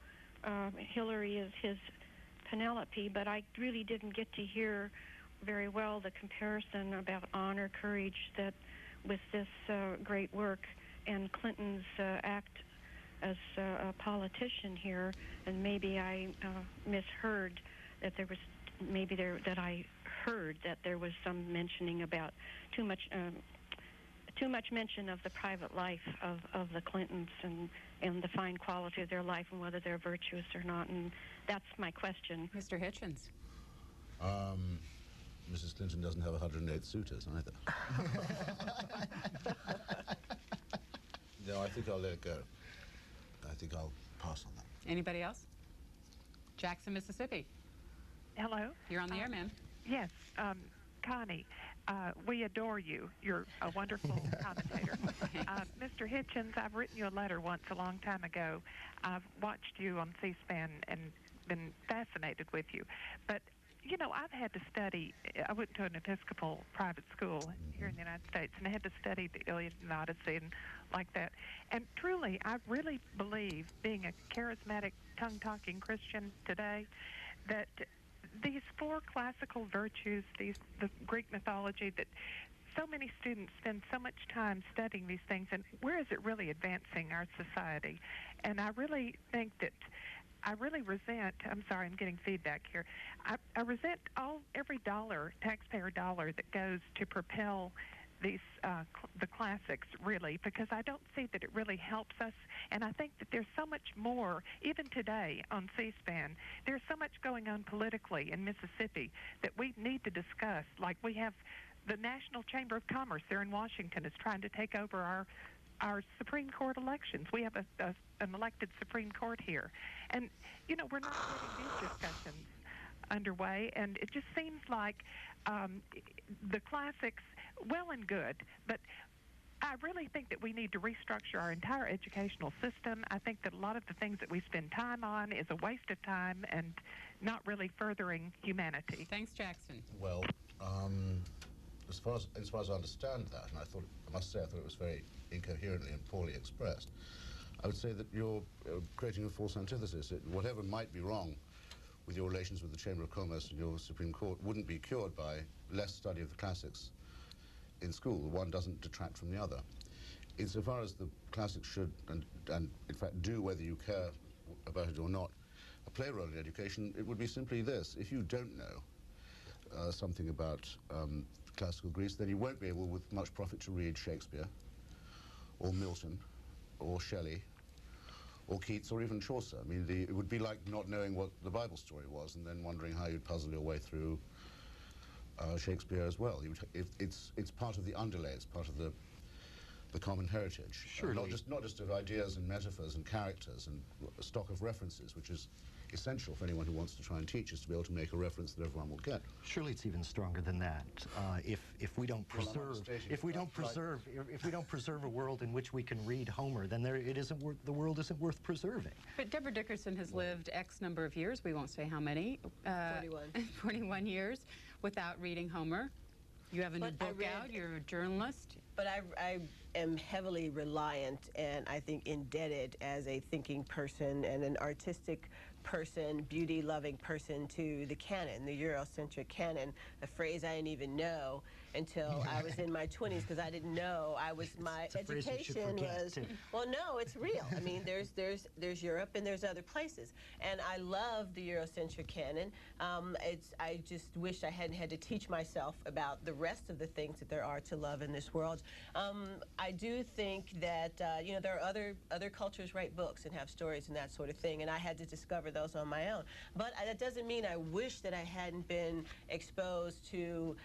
Hillary is his Penelope, but I really didn't get to hear very well the comparison about honor, courage, that with this great work, and Clinton's act as a politician here, and maybe I misheard that there was, that I heard that there was some mentioning about too much mention of the private life of the Clintons and the fine quality of their life and whether they're virtuous or not, and that's my question. Mr. Hitchens. Mrs. Clinton doesn't have 108 suitors either. No, I think I'll let it go. I think I'll pass on that. Anybody else? Jackson, Mississippi. Hello. You're on the air, ma'am. Yes, Connie, we adore you. You're a wonderful commentator. Mr. Hitchens, I've written you a letter once a long time ago. I've watched you on C-SPAN and been fascinated with you. But, you know, I've had to study. I went to an Episcopal private school here in the United States, and I had to study the Iliad and Odyssey and like that. And truly, I really believe, being a charismatic, tongue-talking Christian today, that these 4 classical virtues, the Greek mythology, that so many students spend so much time studying these things, and where is it really advancing our society? And I really think that I really resent, I'm sorry, I'm getting feedback here. I resent every dollar, taxpayer dollar, that goes to propel these the classics, really, because I don't see that it really helps us. And I think that there's so much more, even today on C-SPAN, there's so much going on politically in Mississippi that we need to discuss. Like, we have the National Chamber of Commerce there in Washington is trying to take over our Supreme Court elections. We have an elected Supreme Court here. And, you know, we're not getting these discussions underway, and it just seems like the classics, well and good, but I really think that we need to restructure our entire educational system. I think that a lot of the things that we spend time on is a waste of time and not really furthering humanity. Thanks, Jackson. Well, as far as I understand that, and I must say I thought it was very incoherently and poorly expressed, I would say that you're creating a false antithesis. Whatever might be wrong with your relations with the Chamber of Commerce and your Supreme Court wouldn't be cured by less study of the classics in school. One doesn't detract from the other. Insofar as the classics should, and in fact do, whether you care about it or not, play a role in education, it would be simply this. If you don't know something about classical Greece, then you won't be able with much profit to read Shakespeare or Milton or Shelley or Keats or even Chaucer. I mean, it would be like not knowing what the Bible story was and then wondering how you'd puzzle your way through Shakespeare as well. It's part of the underlay, it's part of the common heritage. Sure. Not just of ideas and metaphors and characters and a stock of references, which is essential for anyone who wants to try and teach, is to be able to make a reference that everyone will get. Surely it's even stronger than that. If we don't preserve a world in which we can read Homer, then the world isn't worth preserving. But Deborah Dickerson has lived X number of years, we won't say how many, 41 years, without reading Homer. You have a new book out, you're a journalist. But I am heavily reliant and I think indebted as a thinking person and an artistic person, beauty-loving person, to the canon, the Eurocentric canon, a phrase I didn't even know until I was in my 20s, because I didn't know. My education was, well, no, it's real. I mean, there's Europe and there's other places, and I love the Eurocentric canon. I just wish I hadn't had to teach myself about the rest of the things that there are to love in this world. I do think that you know, there are other cultures write books and have stories and that sort of thing, and I had to discover those on my own. But that doesn't mean I wish that I hadn't been exposed to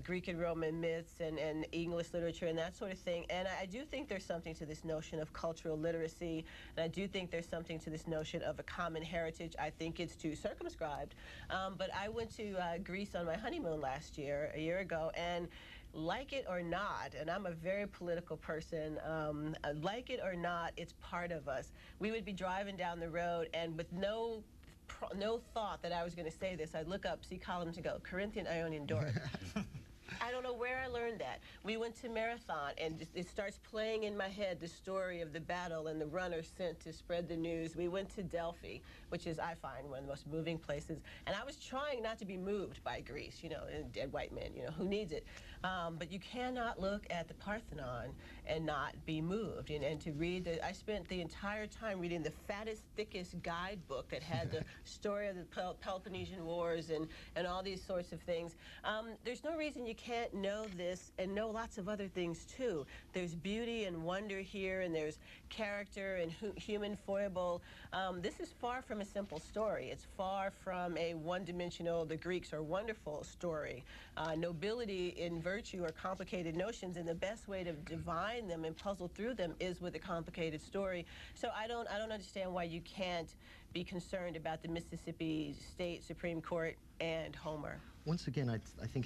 Greek and Roman myths and English literature and that sort of thing. And I do think there's something to this notion of cultural literacy, and I do think there's something to this notion of a common heritage. I think it's too circumscribed. But I went to Greece on my honeymoon a year ago, and like it or not, and I'm a very political person, like it or not, it's part of us. We would be driving down the road, and with no thought that I was going to say this, I'd look up, see columns and go, Corinthian, Ionian, Doric. I don't know where I learned that. We went to Marathon, and it starts playing in my head the story of the battle and the runner sent to spread the news. We went to Delphi, which is, I find, one of the most moving places. And I was trying not to be moved by Greece, you know, and dead white men, you know, who needs it? But you cannot look at the Parthenon and not be moved. And to read, I spent the entire time reading the fattest, thickest guidebook that had the story of the Peloponnesian Wars and all these sorts of things. There's no reason you can't know this and know lots of other things too. There's beauty and wonder here, and there's character and human foible. This is far from a simple story. It's far from a one-dimensional, the Greeks are wonderful story. Nobility in virtue are complicated notions, and the best way to divine them and puzzle through them is with a complicated story. So I don't understand why you can't be concerned about the Mississippi State Supreme Court and Homer. Once again, I think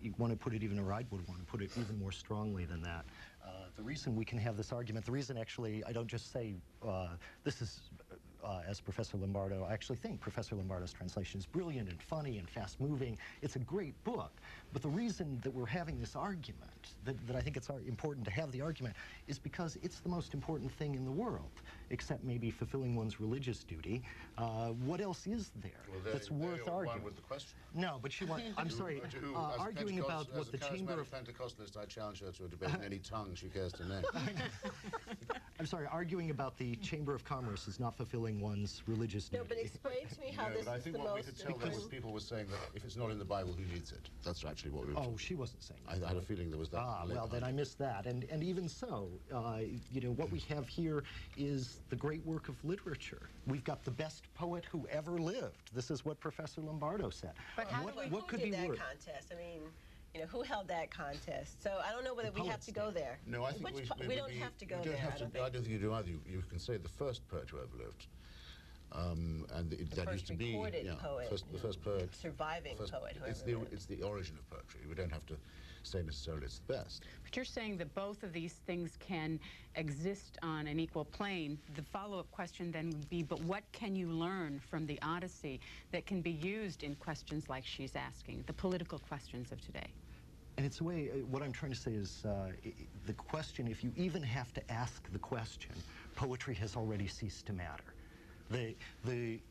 you want to put it even, or I would want to put it even more strongly than that. The reason we can have this argument, the reason actually I don't just say this is, as Professor Lombardo, I actually think Professor Lombardo's translation is brilliant and funny and fast-moving. It's a great book. But the reason that we're having this argument, that I think it's important to have the argument, is because it's the most important thing in the world, except maybe fulfilling one's religious duty. What else is there that's worth arguing? With the question. No, but I'm sorry, arguing about what the Chamber of... Pentecostalist, I challenge her to a debate in any tongue she cares to name. I'm sorry, arguing about the Chamber of Commerce is not fulfilling one's religious duty. No, but explain to me how this is the most... I think what we could tell them was people were saying that if it's not in the Bible, who needs it? That's actually what we were... Oh, she wasn't saying that. I had a feeling there was that. Well, then I missed that. And even so, you know, what we have here is the great work of literature. We've got the best poet who ever lived. This is what Professor Lombardo said. But who did that contest? I mean, you know, who held that contest? So I don't know whether we have to go there. No, I think we don't have to go there. I don't think you do either. You can say the first poet who ever lived. And that used to be poet, the first poet, surviving poet. It's the origin of poetry. We don't have to say necessarily it's the best. But you're saying that both of these things can exist on an equal plane. The follow-up question then would be, but what can you learn from the Odyssey that can be used in questions like she's asking, the political questions of today? And it's a way, what I'm trying to say is the question, if you even have to ask the question, poetry has already ceased to matter.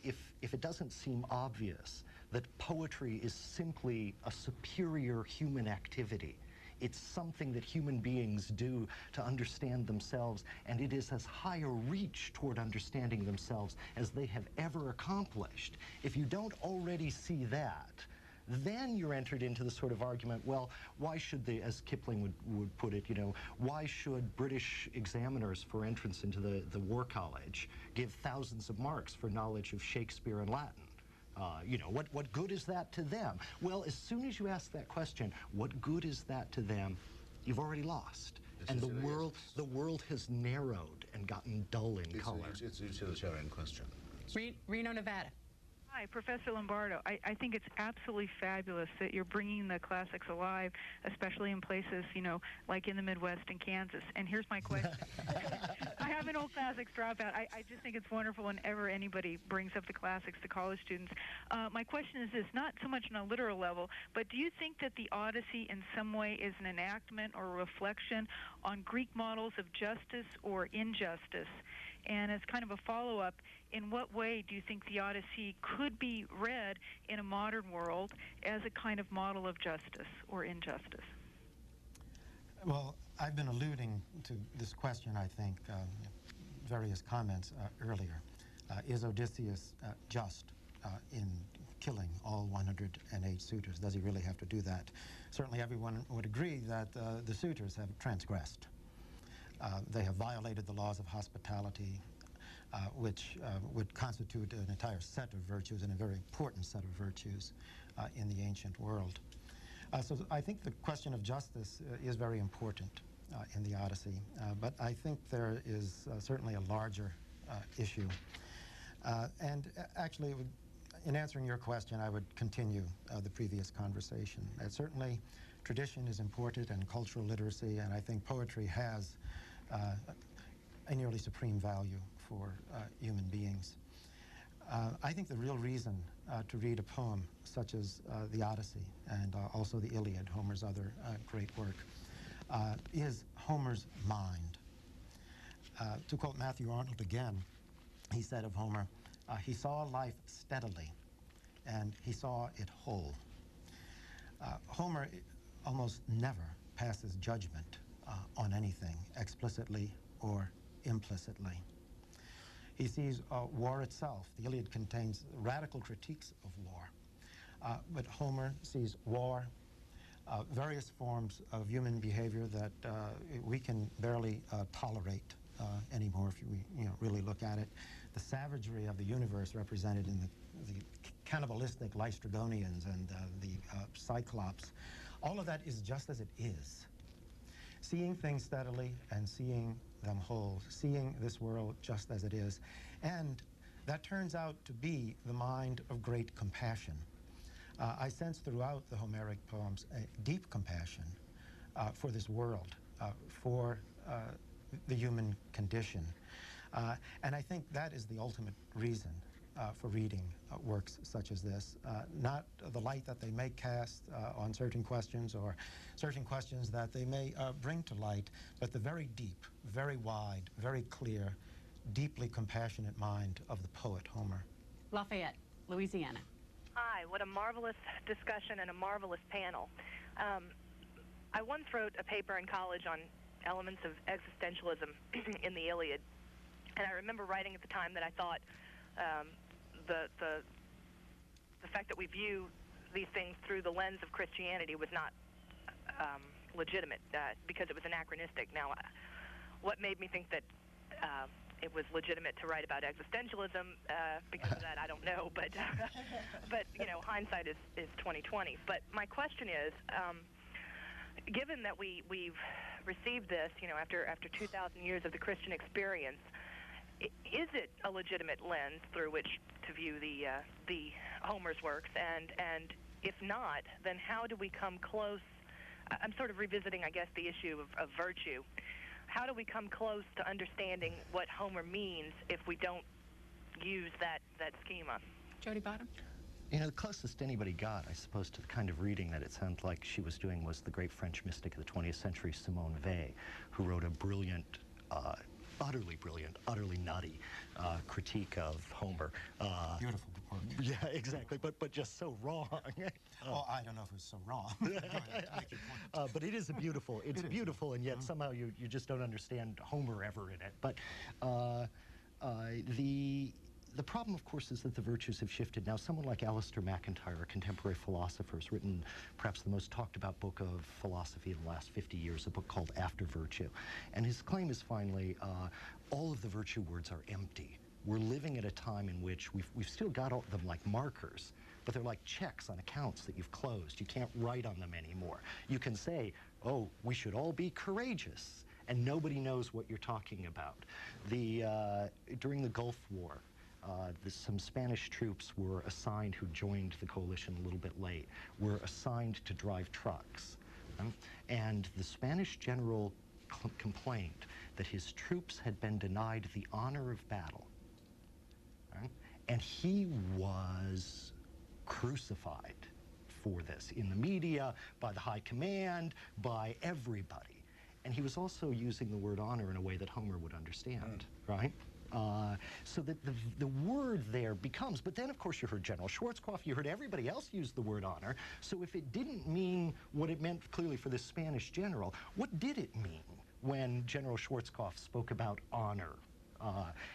If it doesn't seem obvious that poetry is simply a superior human activity, it's something that human beings do to understand themselves, and it is as high a reach toward understanding themselves as they have ever accomplished. If you don't already see that, then you're entered into the sort of argument, well, why should they, as Kipling would put it, you know, why should British examiners for entrance into the War College give thousands of marks for knowledge of Shakespeare and Latin? You know, what good is that to them? Well, as soon as you ask that question, what good is that to them, you've already lost. And the world has narrowed and gotten dull in color. It's a utilitarian question. Reno, Nevada. Hi, Professor Lombardo. I think it's absolutely fabulous that you're bringing the classics alive, especially in places, you know, like in the Midwest and Kansas. And here's my question. I have an old classics dropout. I just think it's wonderful whenever anybody brings up the classics to college students. My question is this, not so much on a literal level, but do you think that the Odyssey in some way is an enactment or a reflection on Greek models of justice or injustice? And as kind of a follow-up, in what way do you think the Odyssey could be read in a modern world as a kind of model of justice or injustice? Well, I've been alluding to this question, I think, various comments earlier. Is Odysseus just in killing all 108 suitors? Does he really have to do that? Certainly everyone would agree that the suitors have transgressed. They have violated the laws of hospitality, which would constitute an entire set of virtues and a very important set of virtues in the ancient world. So I think the question of justice is very important in the Odyssey, but I think there is certainly a larger issue. And actually, in answering your question, I would continue the previous conversation. Certainly, tradition is important and cultural literacy, and I think poetry has a nearly supreme value for human beings. I think the real reason to read a poem such as the Odyssey and also the Iliad, Homer's other great work, is Homer's mind. To quote Matthew Arnold again, he said of Homer, he saw life steadily and he saw it whole. Homer almost never passes judgment on anything, explicitly or implicitly. He sees war itself. The Iliad contains radical critiques of war. But Homer sees war, various forms of human behavior that we can barely tolerate anymore if we really look at it. The savagery of the universe represented in the cannibalistic Lystrigonians and the Cyclops. All of that is just as it is. Seeing things steadily and seeing them whole, seeing this world just as it is. And that turns out to be the mind of great compassion. I sense throughout the Homeric poems a deep compassion for this world, for the human condition. And I think that is the ultimate reason for reading works such as this. Not the light that they may cast on certain questions or certain questions that they may bring to light, but the very deep, very wide, very clear, deeply compassionate mind of the poet Homer. Lafayette, Louisiana. Hi, what a marvelous discussion and a marvelous panel. I once wrote a paper in college on elements of existentialism in the Iliad, and I remember writing at the time that I thought the fact that we view these things through the lens of Christianity was not legitimate because it was anachronistic. Now, what made me think that it was legitimate to write about existentialism because of that, I don't know, but you know, hindsight is 20/20. But my question is, given that we've received this, you know, after 2,000 years of the Christian experience, is it a legitimate lens through which to view the Homer's works? And if not, then how do we come close I'm sort of revisiting, I guess, the issue of virtue. How do we come close to understanding what Homer means if we don't use that schema? Jody Bottom? You know, the closest anybody got, I suppose, to the kind of reading that it sounded like she was doing was the great French mystic of the 20th century, Simone Weil, who wrote a brilliant, utterly brilliant, utterly nutty critique of Homer. Beautiful report. Yeah, exactly, but just so wrong. Oh, I don't know if it was so wrong. Go ahead, make your point. But it is beautiful. It's beautiful, and yet somehow you just don't understand Homer ever in it. But the problem, of course, is that the virtues have shifted. Now, someone like Alasdair MacIntyre, a contemporary philosopher, has written perhaps the most talked about book of philosophy in the last 50 years, a book called After Virtue. And his claim is finally, all of the virtue words are empty. We're living at a time in which we've still got all them like markers, but they're like checks on accounts that you've closed. You can't write on them anymore. You can say, oh, we should all be courageous, and nobody knows what you're talking about. During the Gulf War, some Spanish troops were assigned, who joined the coalition a little bit late, were assigned to drive trucks. And the Spanish general complained that his troops had been denied the honor of battle. And he was crucified for this in the media, by the high command, by everybody. And he was also using the word honor in a way that Homer would understand, right? So that the word there becomes, but then of course you heard General Schwarzkopf, you heard everybody else use the word honor, so if it didn't mean what it meant clearly for this Spanish general, what did it mean when General Schwarzkopf spoke about honor?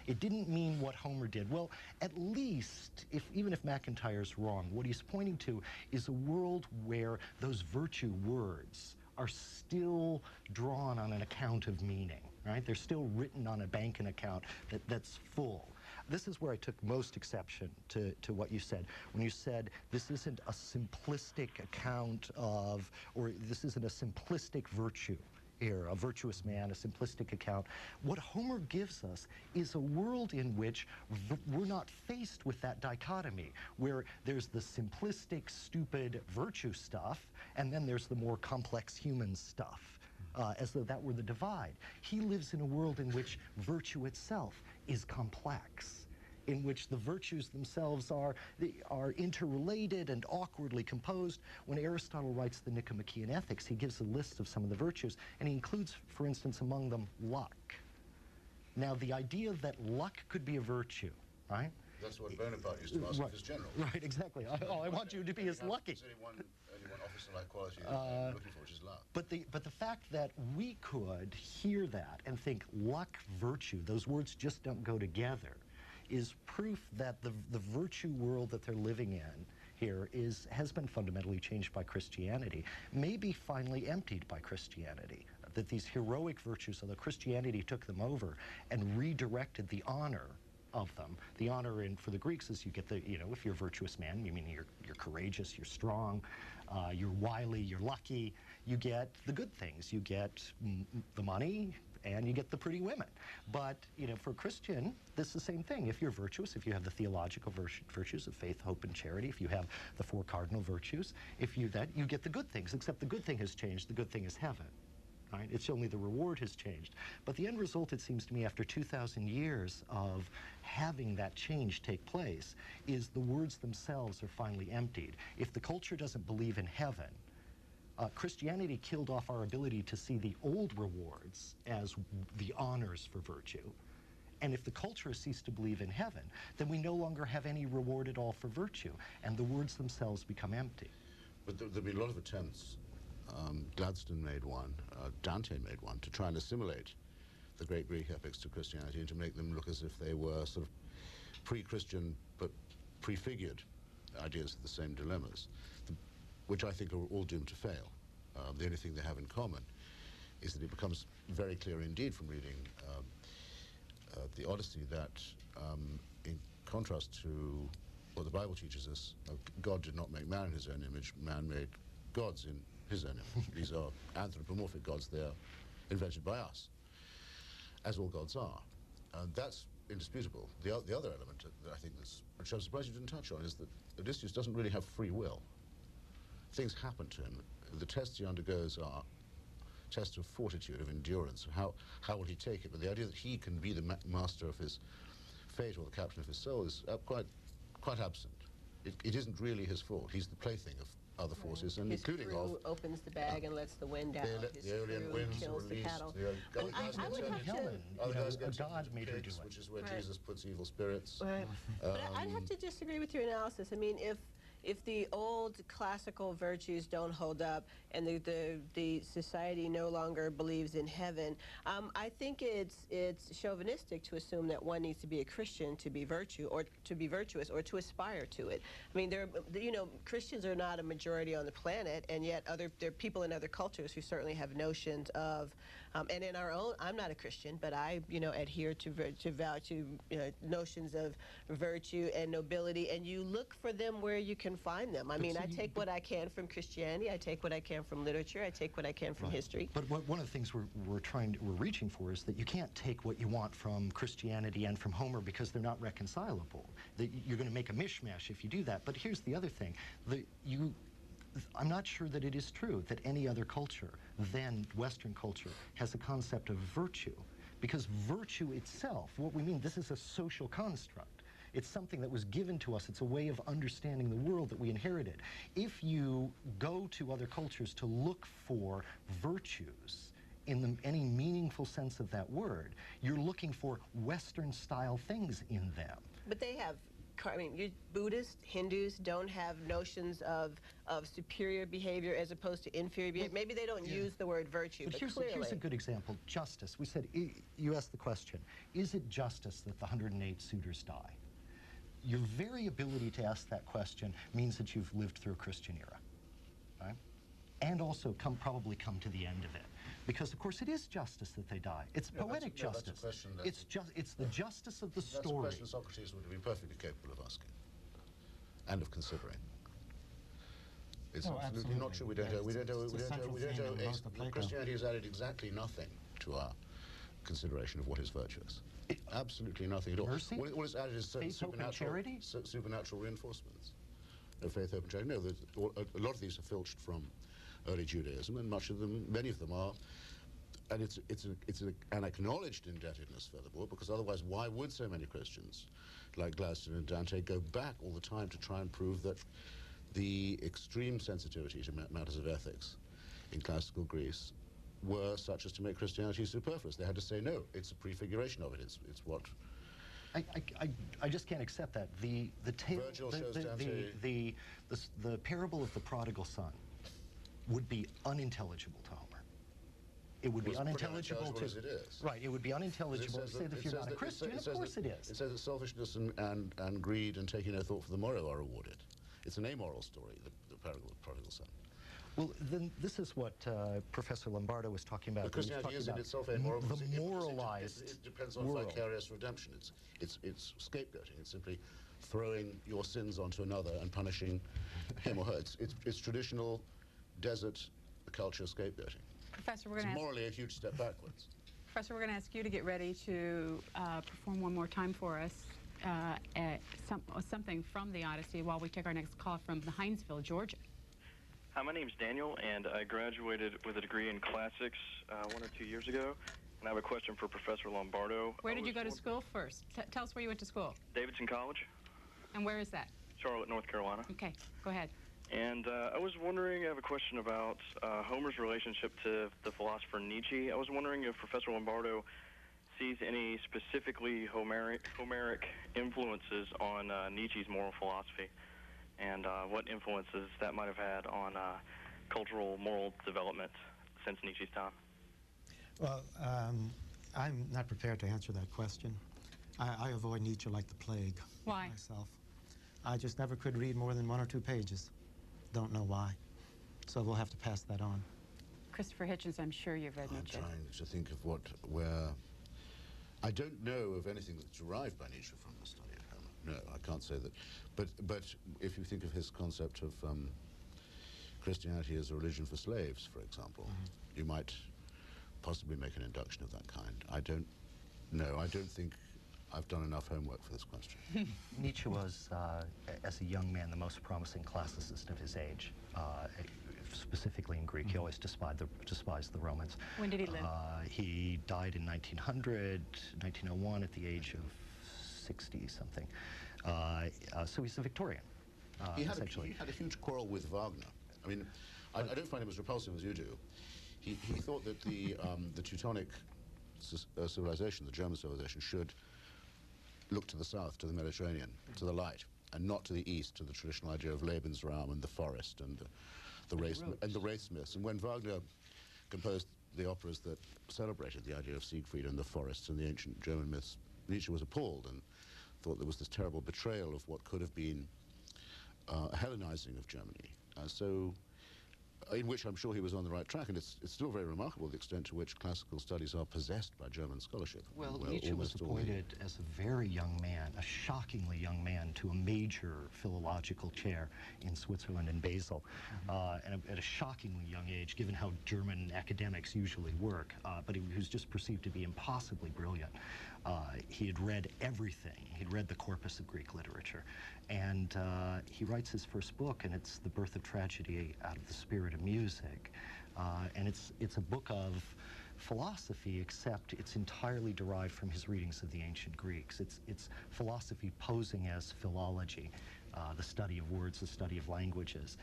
It didn't mean what Homer did. Well, at least, even if MacIntyre's wrong, what he's pointing to is a world where those virtue words are still drawn on an account of meaning. Right? They're still written on a banking account that's full. This is where I took most exception to what you said. When you said this isn't a simplistic account of, or this isn't a simplistic virtue here, a virtuous man, a simplistic account. What Homer gives us is a world in which we're not faced with that dichotomy, where there's the simplistic, stupid virtue stuff, and then there's the more complex human stuff. As though that were the divide. He lives in a world in which virtue itself is complex, in which the virtues themselves are interrelated and awkwardly composed. When Aristotle writes the Nicomachean Ethics, he gives a list of some of the virtues, and he includes, for instance, among them, luck. Now, the idea that luck could be a virtue, right? That's what Bonaparte used to ask of his general. Right, exactly. I want you to be as lucky. There's only one officer-like quality I'm looking for, which is luck. But the fact that we could hear that and think luck, virtue, those words just don't go together, is proof that the virtue world that they're living in here has been fundamentally changed by Christianity, maybe finally emptied by Christianity. That these heroic virtues, although Christianity took them over and redirected the honor of them. The honor for the Greeks is you get if you're a virtuous man, you mean you're courageous, you're strong, you're wily, you're lucky, you get the good things. You get the money, and you get the pretty women. But, for a Christian, this is the same thing. If you're virtuous, if you have the theological virtues of faith, hope, and charity, if you have the 4 cardinal virtues, you get the good things, except the good thing has changed. The good thing is heaven. Right? It's only the reward has changed. But the end result, it seems to me, after 2,000 years of having that change take place, is the words themselves are finally emptied. If the culture doesn't believe in heaven, Christianity killed off our ability to see the old rewards as the honors for virtue. And if the culture has ceased to believe in heaven, then we no longer have any reward at all for virtue, and the words themselves become empty. But there've been a lot of attempts. Gladstone made one, Dante made one, to try and assimilate the great Greek epics to Christianity and to make them look as if they were sort of pre-Christian but prefigured ideas of the same dilemmas, which I think are all doomed to fail. The only thing they have in common is that it becomes very clear indeed from reading the Odyssey that, in contrast to what the Bible teaches us, God did not make man in his own image, man made gods in his own image. These are anthropomorphic gods. They're invented by us, as all gods are. That's indisputable. The other element that I think which I'm surprised you didn't touch on, is that Odysseus doesn't really have free will. Things happen to him The tests he undergoes are tests of fortitude, of endurance. How will he take it? But the idea that he can be the master of his fate or the captain of his soul is quite absent. It isn't really his fault. He's the plaything of other forces, and his including crew opens the bag and lets the wind out. His the alien crew winds kills are the released. cattle. But I would have to. Other guys get God made her do pigs, it. which is where Right. Jesus puts evil spirits. Right. But I'd have to disagree with your analysis. I mean, if the old classical virtues don't hold up and the society no longer believes in heaven, I think it's chauvinistic to assume that one needs to be a Christian to be virtuous or to aspire to it. I mean, Christians are not a majority on the planet, and yet there are people in other cultures who certainly have notions of, and in our own, I'm not a Christian, but I adhere to notions of virtue and nobility, and you look for them where you can find them. I mean, I take what I can from Christianity, I take what I can from literature, I take what I can from history. But one of the things we're reaching for is that you can't take what you want from Christianity and from Homer because they're not reconcilable. You're going to make a mishmash if you do that. But here's the other thing. I'm not sure that it is true that any other culture than Western culture has a concept of virtue, because virtue itself, what we mean, this is a social construct. It's something that was given to us. It's a way of understanding the world that we inherited. If you go to other cultures to look for virtues in any meaningful sense of that word, you're looking for Western-style things in them. But they have, I mean, Buddhists, Hindus don't have notions of superior behavior as opposed to inferior behavior. Maybe they don't use the word virtue, but clearly. Here's a good example. Justice. We said, you asked the question, is it justice that the 108 suitors die? Your very ability to ask that question means that you've lived through a Christian era, right? And also probably come to the end of it. Because, of course, it is justice that they die. It's poetic justice. It's the justice of the story. That's a question Socrates would have been perfectly capable of asking and of considering. It's absolutely not true. Christianity has added exactly nothing to our consideration of what is virtuous. Absolutely nothing at all. Mercy? What is added is certain supernatural reinforcements. No faith, hope, and charity. No, a lot of these are filched from early Judaism, and many of them are, and it's an acknowledged indebtedness, furthermore, because otherwise why would so many Christians, like Gladstone and Dante, go back all the time to try and prove that the extreme sensitivity to matters of ethics in classical Greece were such as to make Christianity superfluous? They had to say, no, it's a prefiguration of it. It's what... I just can't accept that. The parable of the prodigal son would be unintelligible to Homer. It would be unintelligible to... As it is. Right, it would be unintelligible to say that if you're not a Christian, of course it is. It says that selfishness and greed and taking no thought for the morrow are rewarded. It's an amoral story, the parable of the prodigal son. Well, then this is what Professor Lombardo was talking about. But Christianity is in itself amoral. The moralized it depends on world. Vicarious redemption. It's scapegoating. It's simply throwing your sins onto another and punishing him or her. It's traditional desert culture scapegoating. Professor, it's morally a huge step backwards. Professor, we're going to ask you to get ready to perform one more time for us something from the Odyssey while we take our next call from Hinesville, Georgia. Hi, my name's Daniel, and I graduated with a degree in classics 1 or 2 years ago, and I have a question for Professor Lombardo. Where did you go to school first? Tell us where you went to school. Davidson College. And where is that? Charlotte, North Carolina. Okay, go ahead. And I was wondering, I have a question about Homer's relationship to the philosopher Nietzsche. I was wondering if Professor Lombardo sees any specifically Homeric influences on Nietzsche's moral philosophy, and what influences that might have had on cultural moral development since Nietzsche's time. Well, I'm not prepared to answer that question. I avoid Nietzsche like the plague. Why? Myself. I just never could read more than 1 or 2 pages. Don't know why. So we'll have to pass that on. Christopher Hitchens, I'm sure you've read Nietzsche. I'm trying to think of where... I don't know of anything that's derived by Nietzsche from the study of Homer. No, I can't say that. But if you think of his concept of Christianity as a religion for slaves, for example, you might possibly make an induction of that kind. I don't know. I don't think I've done enough homework for this question. Nietzsche was, as a young man, the most promising classicist of his age. specifically in Greek. He always despised the Romans. When did he live? He died in 1901 at the age of 60-something. So he's a Victorian, essentially. He had a huge quarrel with Wagner. I mean, I don't find him as repulsive as you do. He thought that the Teutonic civilization, the German civilization, should look to the south, to the Mediterranean, to the light, and not to the east, to the traditional idea of Lebensraum and the forest and the race myths. And when Wagner composed the operas that celebrated the idea of Siegfried and the forests and the ancient German myths, Nietzsche was appalled and thought there was this terrible betrayal of what could have been a Hellenizing of Germany. In which I'm sure he was on the right track, and it's still very remarkable the extent to which classical studies are possessed by German scholarship. Well, Nietzsche was appointed as a very young man, a shockingly young man, to a major philological chair in Switzerland in Basel, and at a shockingly young age, given how German academics usually work, but he was just perceived to be impossibly brilliant. He had read everything. He'd read the corpus of Greek literature. And he writes his first book, and it's The Birth of Tragedy Out of the Spirit of Music. And it's a book of philosophy, except it's entirely derived from his readings of the ancient Greeks. It's philosophy posing as philology, the study of words, the study of languages.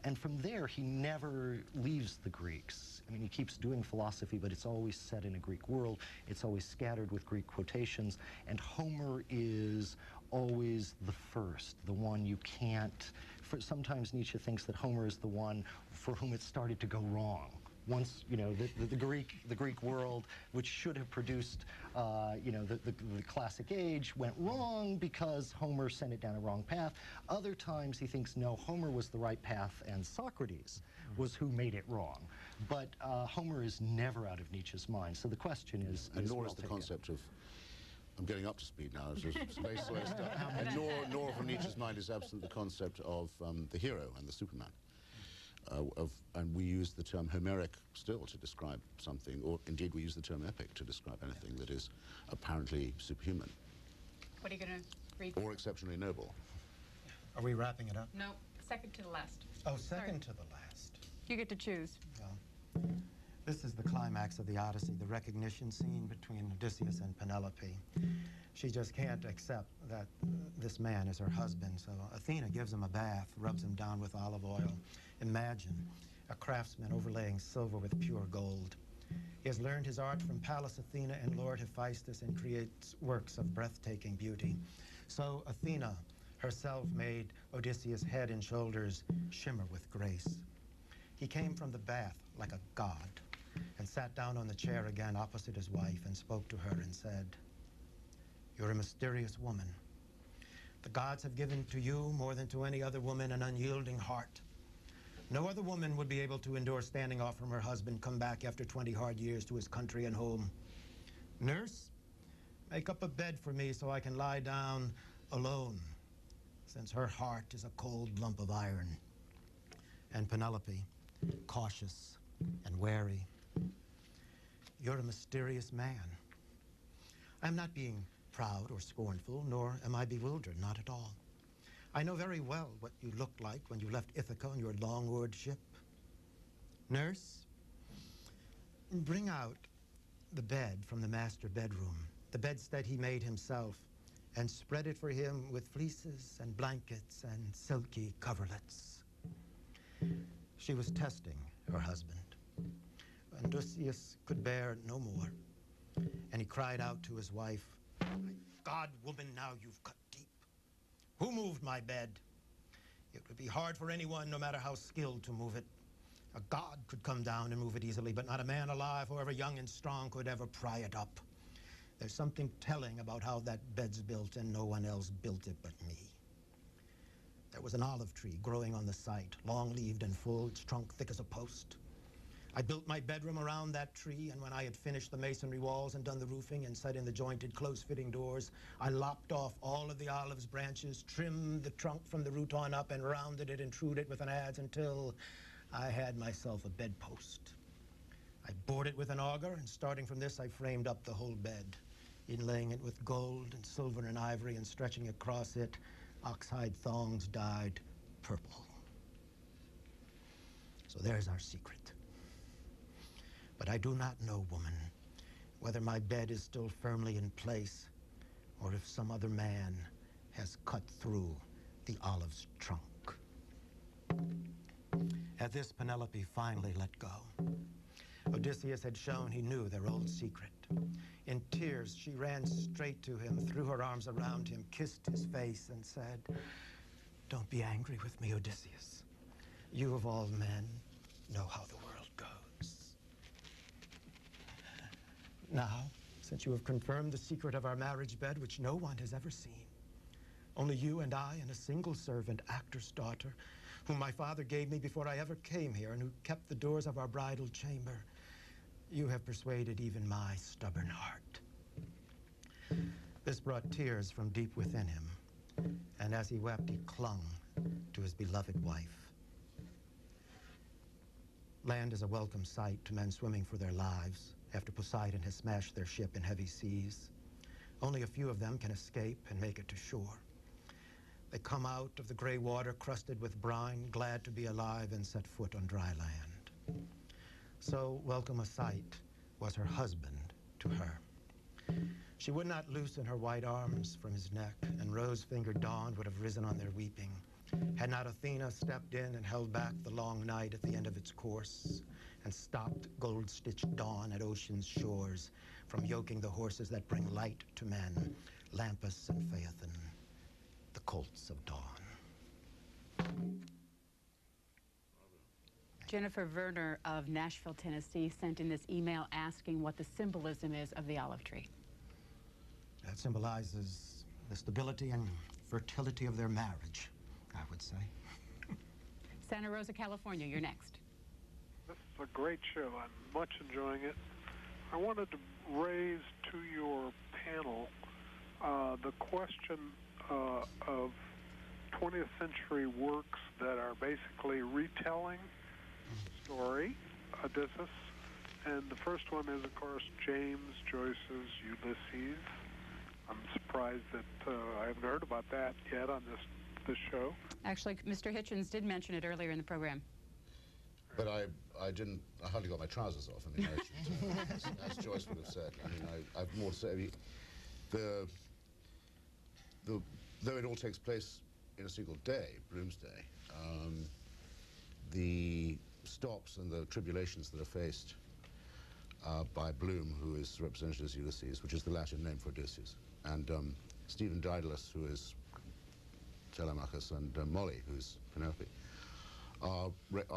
And from there, he never leaves the Greeks. I mean, he keeps doing philosophy, but it's always set in a Greek world. It's always scattered with Greek quotations. And Homer is always the first, the one you can't... Sometimes Nietzsche thinks that Homer is the one for whom it started to go wrong. Once, you know, the Greek world, which should have produced, you know, the classic age, went wrong because Homer sent it down a wrong path. Other times he thinks, no, Homer was the right path and Socrates was who made it wrong. But Homer is never out of Nietzsche's mind. So the question is... And nor is the concept of... I'm getting up to speed now. It's very slow stuff. And nor from Nietzsche's mind is absent the concept of the hero and the Superman. And we use the term Homeric still to describe something, or indeed we use the term epic to describe anything that is apparently superhuman. What are you going to read? Or exceptionally noble. Are we wrapping it up? No, second to the last. Oh, second to the last. You get to choose. Well, this is the climax of the Odyssey, the recognition scene between Odysseus and Penelope. She just can't accept that this man is her husband, so Athena gives him a bath, rubs him down with olive oil. Imagine a craftsman overlaying silver with pure gold. He has learned his art from Pallas Athena and Lord Hephaestus and creates works of breathtaking beauty. So Athena herself made Odysseus' head and shoulders shimmer with grace. He came from the bath like a god and sat down on the chair again opposite his wife and spoke to her and said, "You're a mysterious woman. The gods have given to you more than to any other woman an unyielding heart. No other woman would be able to endure standing off from her husband, come back after 20 hard years to his country and home. Nurse, make up a bed for me so I can lie down alone, since her heart is a cold lump of iron." And Penelope, cautious and wary, "You're a mysterious man. I'm not being proud or scornful, nor am I bewildered, not at all. I know very well what you looked like when you left Ithaca on your long-oared ship. Nurse, bring out the bed from the master bedroom, the bedstead he made himself, and spread it for him with fleeces and blankets and silky coverlets." She was testing her husband. Odysseus could bear no more, and he cried out to his wife, "My God, woman, now you've cut deep. Who moved my bed? It would be hard for anyone, no matter how skilled, to move it. A god could come down and move it easily, but not a man alive, however young and strong, could ever pry it up. There's something telling about how that bed's built, and no one else built it but me. There was an olive tree growing on the site, long-leaved and full, its trunk thick as a post. I built my bedroom around that tree, and when I had finished the masonry walls and done the roofing and set in the jointed, close-fitting doors, I lopped off all of the olive's branches, trimmed the trunk from the root on up, and rounded it and trued it with an adze until I had myself a bedpost. I bored it with an auger, and starting from this, I framed up the whole bed, inlaying it with gold and silver and ivory, and stretching across it oxhide thongs dyed purple. So there's our secret. But I do not know, woman, whether my bed is still firmly in place or if some other man has cut through the olive's trunk. At this, Penelope finally let go. Odysseus had shown he knew their old secret. In tears, she ran straight to him, threw her arms around him, kissed his face, and said, "Don't be angry with me, Odysseus. You of all men know how the world goes. Now, since you have confirmed the secret of our marriage bed, which no one has ever seen, only you and I and a single servant, actor's daughter, whom my father gave me before I ever came here and who kept the doors of our bridal chamber, you have persuaded even my stubborn heart." This brought tears from deep within him, and as he wept, he clung to his beloved wife. Land is a welcome sight to men swimming for their lives after Poseidon has smashed their ship in heavy seas. Only a few of them can escape and make it to shore. They come out of the gray water crusted with brine, glad to be alive and set foot on dry land. So welcome a sight was her husband to her. She would not loosen her white arms from his neck, and rose-fingered dawn would have risen on their weeping, had not Athena stepped in and held back the long night at the end of its course, and stopped gold-stitched dawn at ocean's shores from yoking the horses that bring light to men, Lampus and Phaethon, the colts of dawn. Jennifer Werner of Nashville, Tennessee, sent in this email asking what the symbolism is of the olive tree. That symbolizes the stability and fertility of their marriage, I would say. Santa Rosa, California, you're next. This is a great show. I'm much enjoying it. I wanted to raise to your panel the question of 20th century works that are basically retelling story, Odysseus. And the first one is, of course, James Joyce's Ulysses. I'm surprised that I haven't heard about that yet on this show. Actually, Mr. Hitchens did mention it earlier in the program. But I hardly got my trousers off. I mean, as Joyce would have said. I mean, I've more to say. Though it all takes place in a single day, Bloomsday, the stops and the tribulations that are faced by Bloom, who is represented as Ulysses, which is the Latin name for Odysseus, and Stephen Daedalus, who is Telemachus, and Molly, who's Penelope, are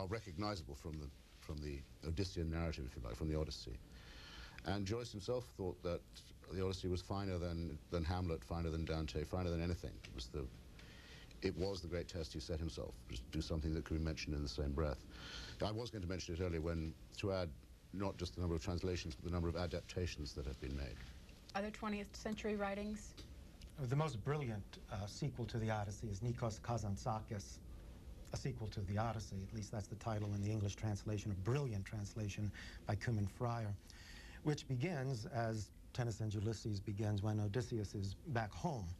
recognizable from the Odyssean narrative, if you like, from the Odyssey. And Joyce himself thought that the Odyssey was finer than Hamlet, finer than Dante, finer than anything. It was the great test he set himself, just to do something that could be mentioned in the same breath. I was going to mention it earlier, to add not just the number of translations, but the number of adaptations that have been made. Other 20th century writings? The most brilliant sequel to the Odyssey is Nikos Kazantzakis, a sequel to the Odyssey. At least that's the title in the English translation, a brilliant translation by Cumin Fryer, which begins as Tennyson's Ulysses begins, when Odysseus is back home.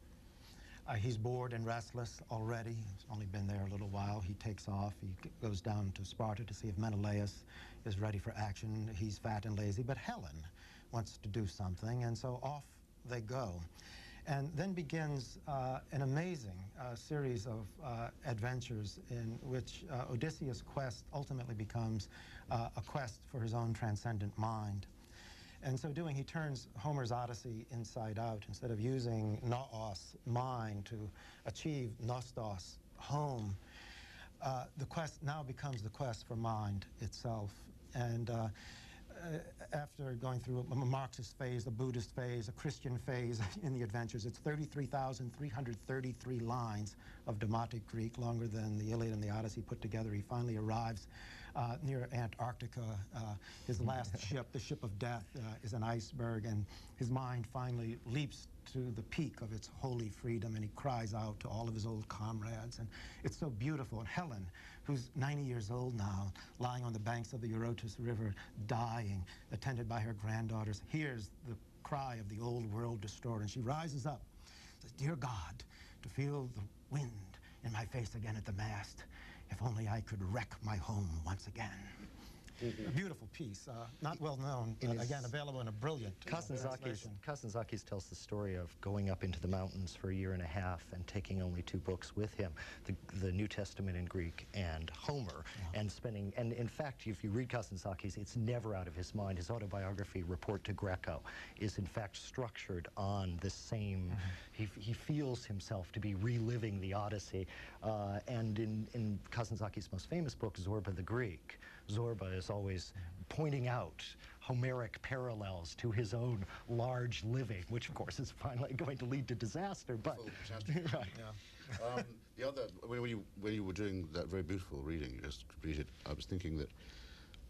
He's bored and restless already. He's only been there a little while. He takes off. He goes down to Sparta to see if Menelaus is ready for action. He's fat and lazy, but Helen wants to do something, and so off they go. And then begins an amazing series of adventures in which Odysseus' quest ultimately becomes a quest for his own transcendent mind. And so doing, he turns Homer's Odyssey inside out. Instead of using Naos, mind, to achieve Nostos, home, the quest now becomes the quest for mind itself. And after going through a Marxist phase, a Buddhist phase, a Christian phase in the adventures, it's 33,333 lines of Demotic Greek, longer than the Iliad and the Odyssey put together. He finally arrives near Antarctica. His last ship, the ship of death, is an iceberg, and his mind finally leaps to the peak of its holy freedom, and he cries out to all of his old comrades, and it's so beautiful. And Helen, who's 90 years old now, lying on the banks of the Eurotas River, dying, attended by her granddaughters, hears the cry of the old world restored, and she rises up, says, "Dear God, to feel the wind in my face again at the mast if only I could wreck my home once again. A beautiful piece, not well known, but again available in a brilliant Kazantzakis tells the story of going up into the mountains for a year and a half and taking only 2 books with him, the New Testament in Greek and Homer, and spending, and in fact, if you read Kazantzakis, it's never out of his mind. His autobiography, Report to Greco, is in fact structured on the same, he feels himself to be reliving the Odyssey, and in Kazantzakis' most famous book, Zorba the Greek, Zorba is always pointing out Homeric parallels to his own large living, which of course is finally going to lead to disaster. But right. Yeah. The other, when you were doing that very beautiful reading you just completed, I was thinking that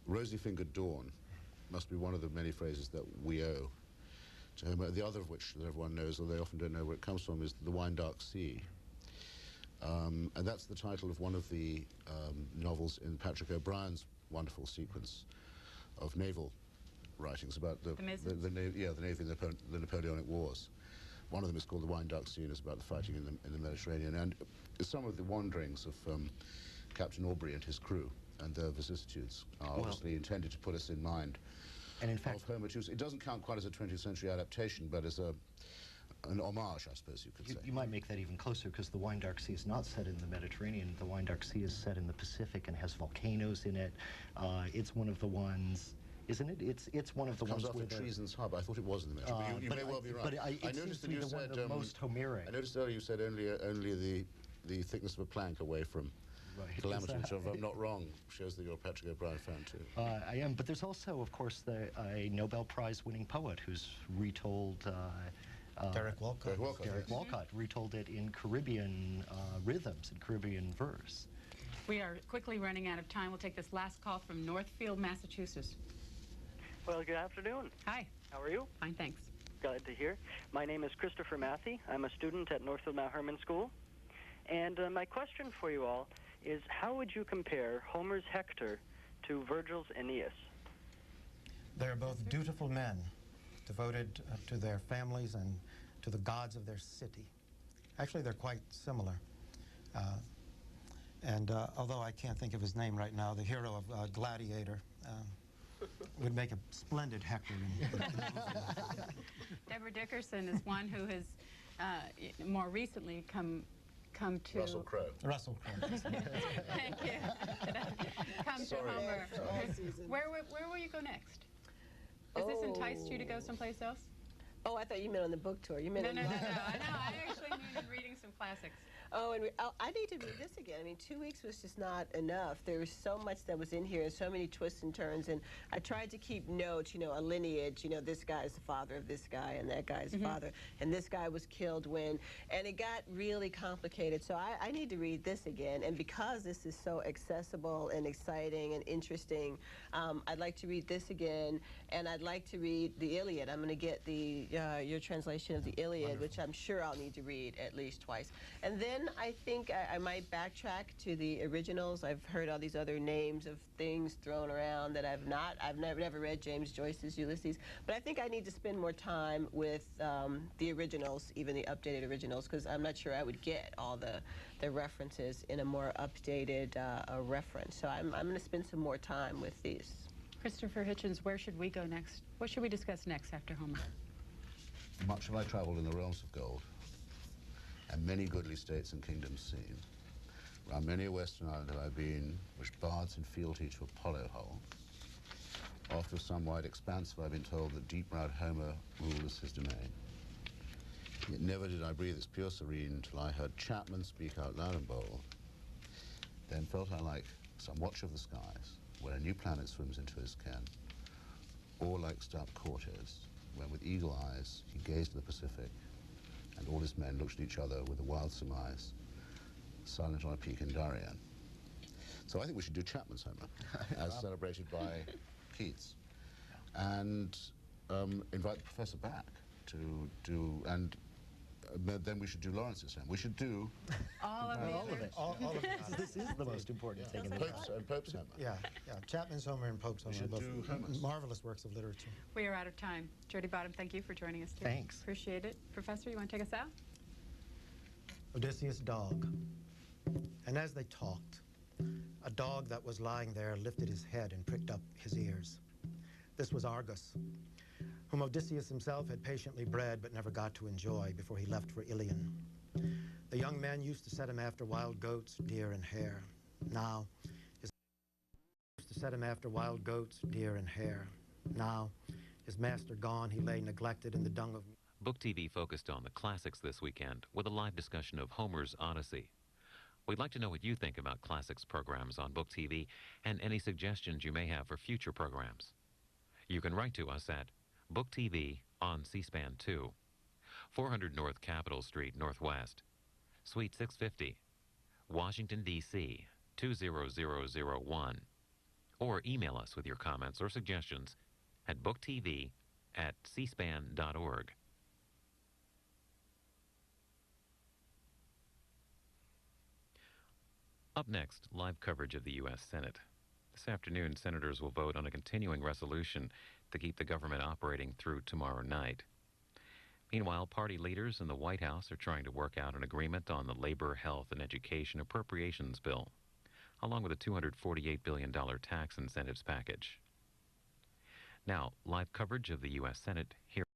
rosy-fingered dawn must be one of the many phrases that we owe to Homer. The other of which that everyone knows, although they often don't know where it comes from, is The Wine Dark Sea. And that's the title of one of the novels in Patrick O'Brien's wonderful sequence of naval writings about the Navy in the Napoleonic Wars. One of them is called The Wine Dark Sea, and is about the fighting in the Mediterranean, and some of the wanderings of Captain Aubrey and his crew and their vicissitudes are obviously intended to put us in mind and in fact, of Homer too. It doesn't count quite as a 20th century adaptation, but as an homage, I suppose you could say. You might make that even closer, because The Wine Dark Sea is not set in the Mediterranean. The Wine Dark Sea is set in the Pacific and has volcanoes in it. It's one of the ones, isn't it? It's one of the ones where the Treason's Hub. I thought it was in the Mediterranean. You may well be right. But I noticed that you said the most Homeric. I noticed earlier you said only the thickness of a plank away from calamity, which, if I'm not wrong, shows that you're a Patrick O'Brien fan too. I am, but there's also, of course, a Nobel Prize-winning poet who's retold. Derek Walcott. Derek Walcott retold it in Caribbean rhythms, in Caribbean verse. We are quickly running out of time. We'll take this last call from Northfield, Massachusetts. Well, good afternoon. Hi. How are you? Fine, thanks. Glad to hear. My name is Christopher Matthey. I'm a student at Northfield Mount Hermon School. And my question for you all is, how would you compare Homer's Hector to Virgil's Aeneas? They're both dutiful men, devoted to their families and to the gods of their city. Actually, they're quite similar. Although I can't think of his name right now, the hero of Gladiator would make a splendid Hector. Deborah Dickerson is one who has more recently come to... Russell Crowe. Russell Crowe. Thank you. Come to Homer. Where will you go next? Has this enticed you to go someplace else? Oh, I thought you meant on the book tour. You meant no. I know. I actually mean reading some classics. Oh, and I need to read this again. I mean, 2 weeks was just not enough. There was so much that was in here, and so many twists and turns. And I tried to keep notes, a lineage. This guy is the father of this guy, and that guy is the father, and this guy was killed when. And it got really complicated. So I need to read this again. And because this is so accessible and exciting and interesting, I'd like to read this again, and I'd like to read the Iliad. I'm going to get your translation of the Iliad, which I'm sure I'll need to read at least twice. And then I think I might backtrack to the originals. I've heard all these other names of things thrown around that I've never read James Joyce's Ulysses, but I think I need to spend more time with the originals, even the updated originals, because I'm not sure I would get all the references in a more updated reference. So I'm going to spend some more time with these. Christopher Hitchens, where should we go next? What should we discuss next after Homer? Much have I travelled in the realms of gold, and many goodly states and kingdoms seen. Round many a western island have I been, which bards in fealty to Apollo hold. Oft of some wide expanse have I been told that deep-browed Homer rules his domain. Yet never did I breathe as pure serene till I heard Chapman speak out loud and bold. Then felt I like some watch of the skies, where a new planet swims into his ken, or like stout Cortez, when with eagle eyes he gazed at the Pacific, and all his men looked at each other with a wild surmise, silent on a peak in Darien. So I think we should do Chapman's Homer, as celebrated by Keats, and invite the professor back to do, and then we should do Lawrence's Homer. We should do all of it. All of it. This is the most important thing in the Pope's Homer. Yeah. Chapman's Homer and Pope's Homer. Both marvelous works of literature. We are out of time. Jody Bottom, thank you for joining us today. Thanks. Appreciate it. Professor, you want to take us out? Odysseus' dog. And as they talked, A dog that was lying there lifted his head and pricked up his ears. This was Argus, whom Odysseus himself had patiently bred but never got to enjoy before he left for Ilion. The young men used to set him after wild goats, deer, and hare. Now, his master gone, he lay neglected in the dung of... Book TV focused on the classics this weekend with a live discussion of Homer's Odyssey. We'd like to know what you think about classics programs on Book TV and any suggestions you may have for future programs. You can write to us at Book TV on C-SPAN 2, 400 North Capitol Street, Northwest, Suite 650, Washington, D.C. 20001, or email us with your comments or suggestions at booktv@cspan.org. Up next, live coverage of the U.S. Senate. This afternoon, senators will vote on a continuing resolution to keep the government operating through tomorrow night. Meanwhile, party leaders in the White House are trying to work out an agreement on the Labor, Health, and Education Appropriations Bill, along with a $248 billion tax incentives package. Now, live coverage of the U.S. Senate here.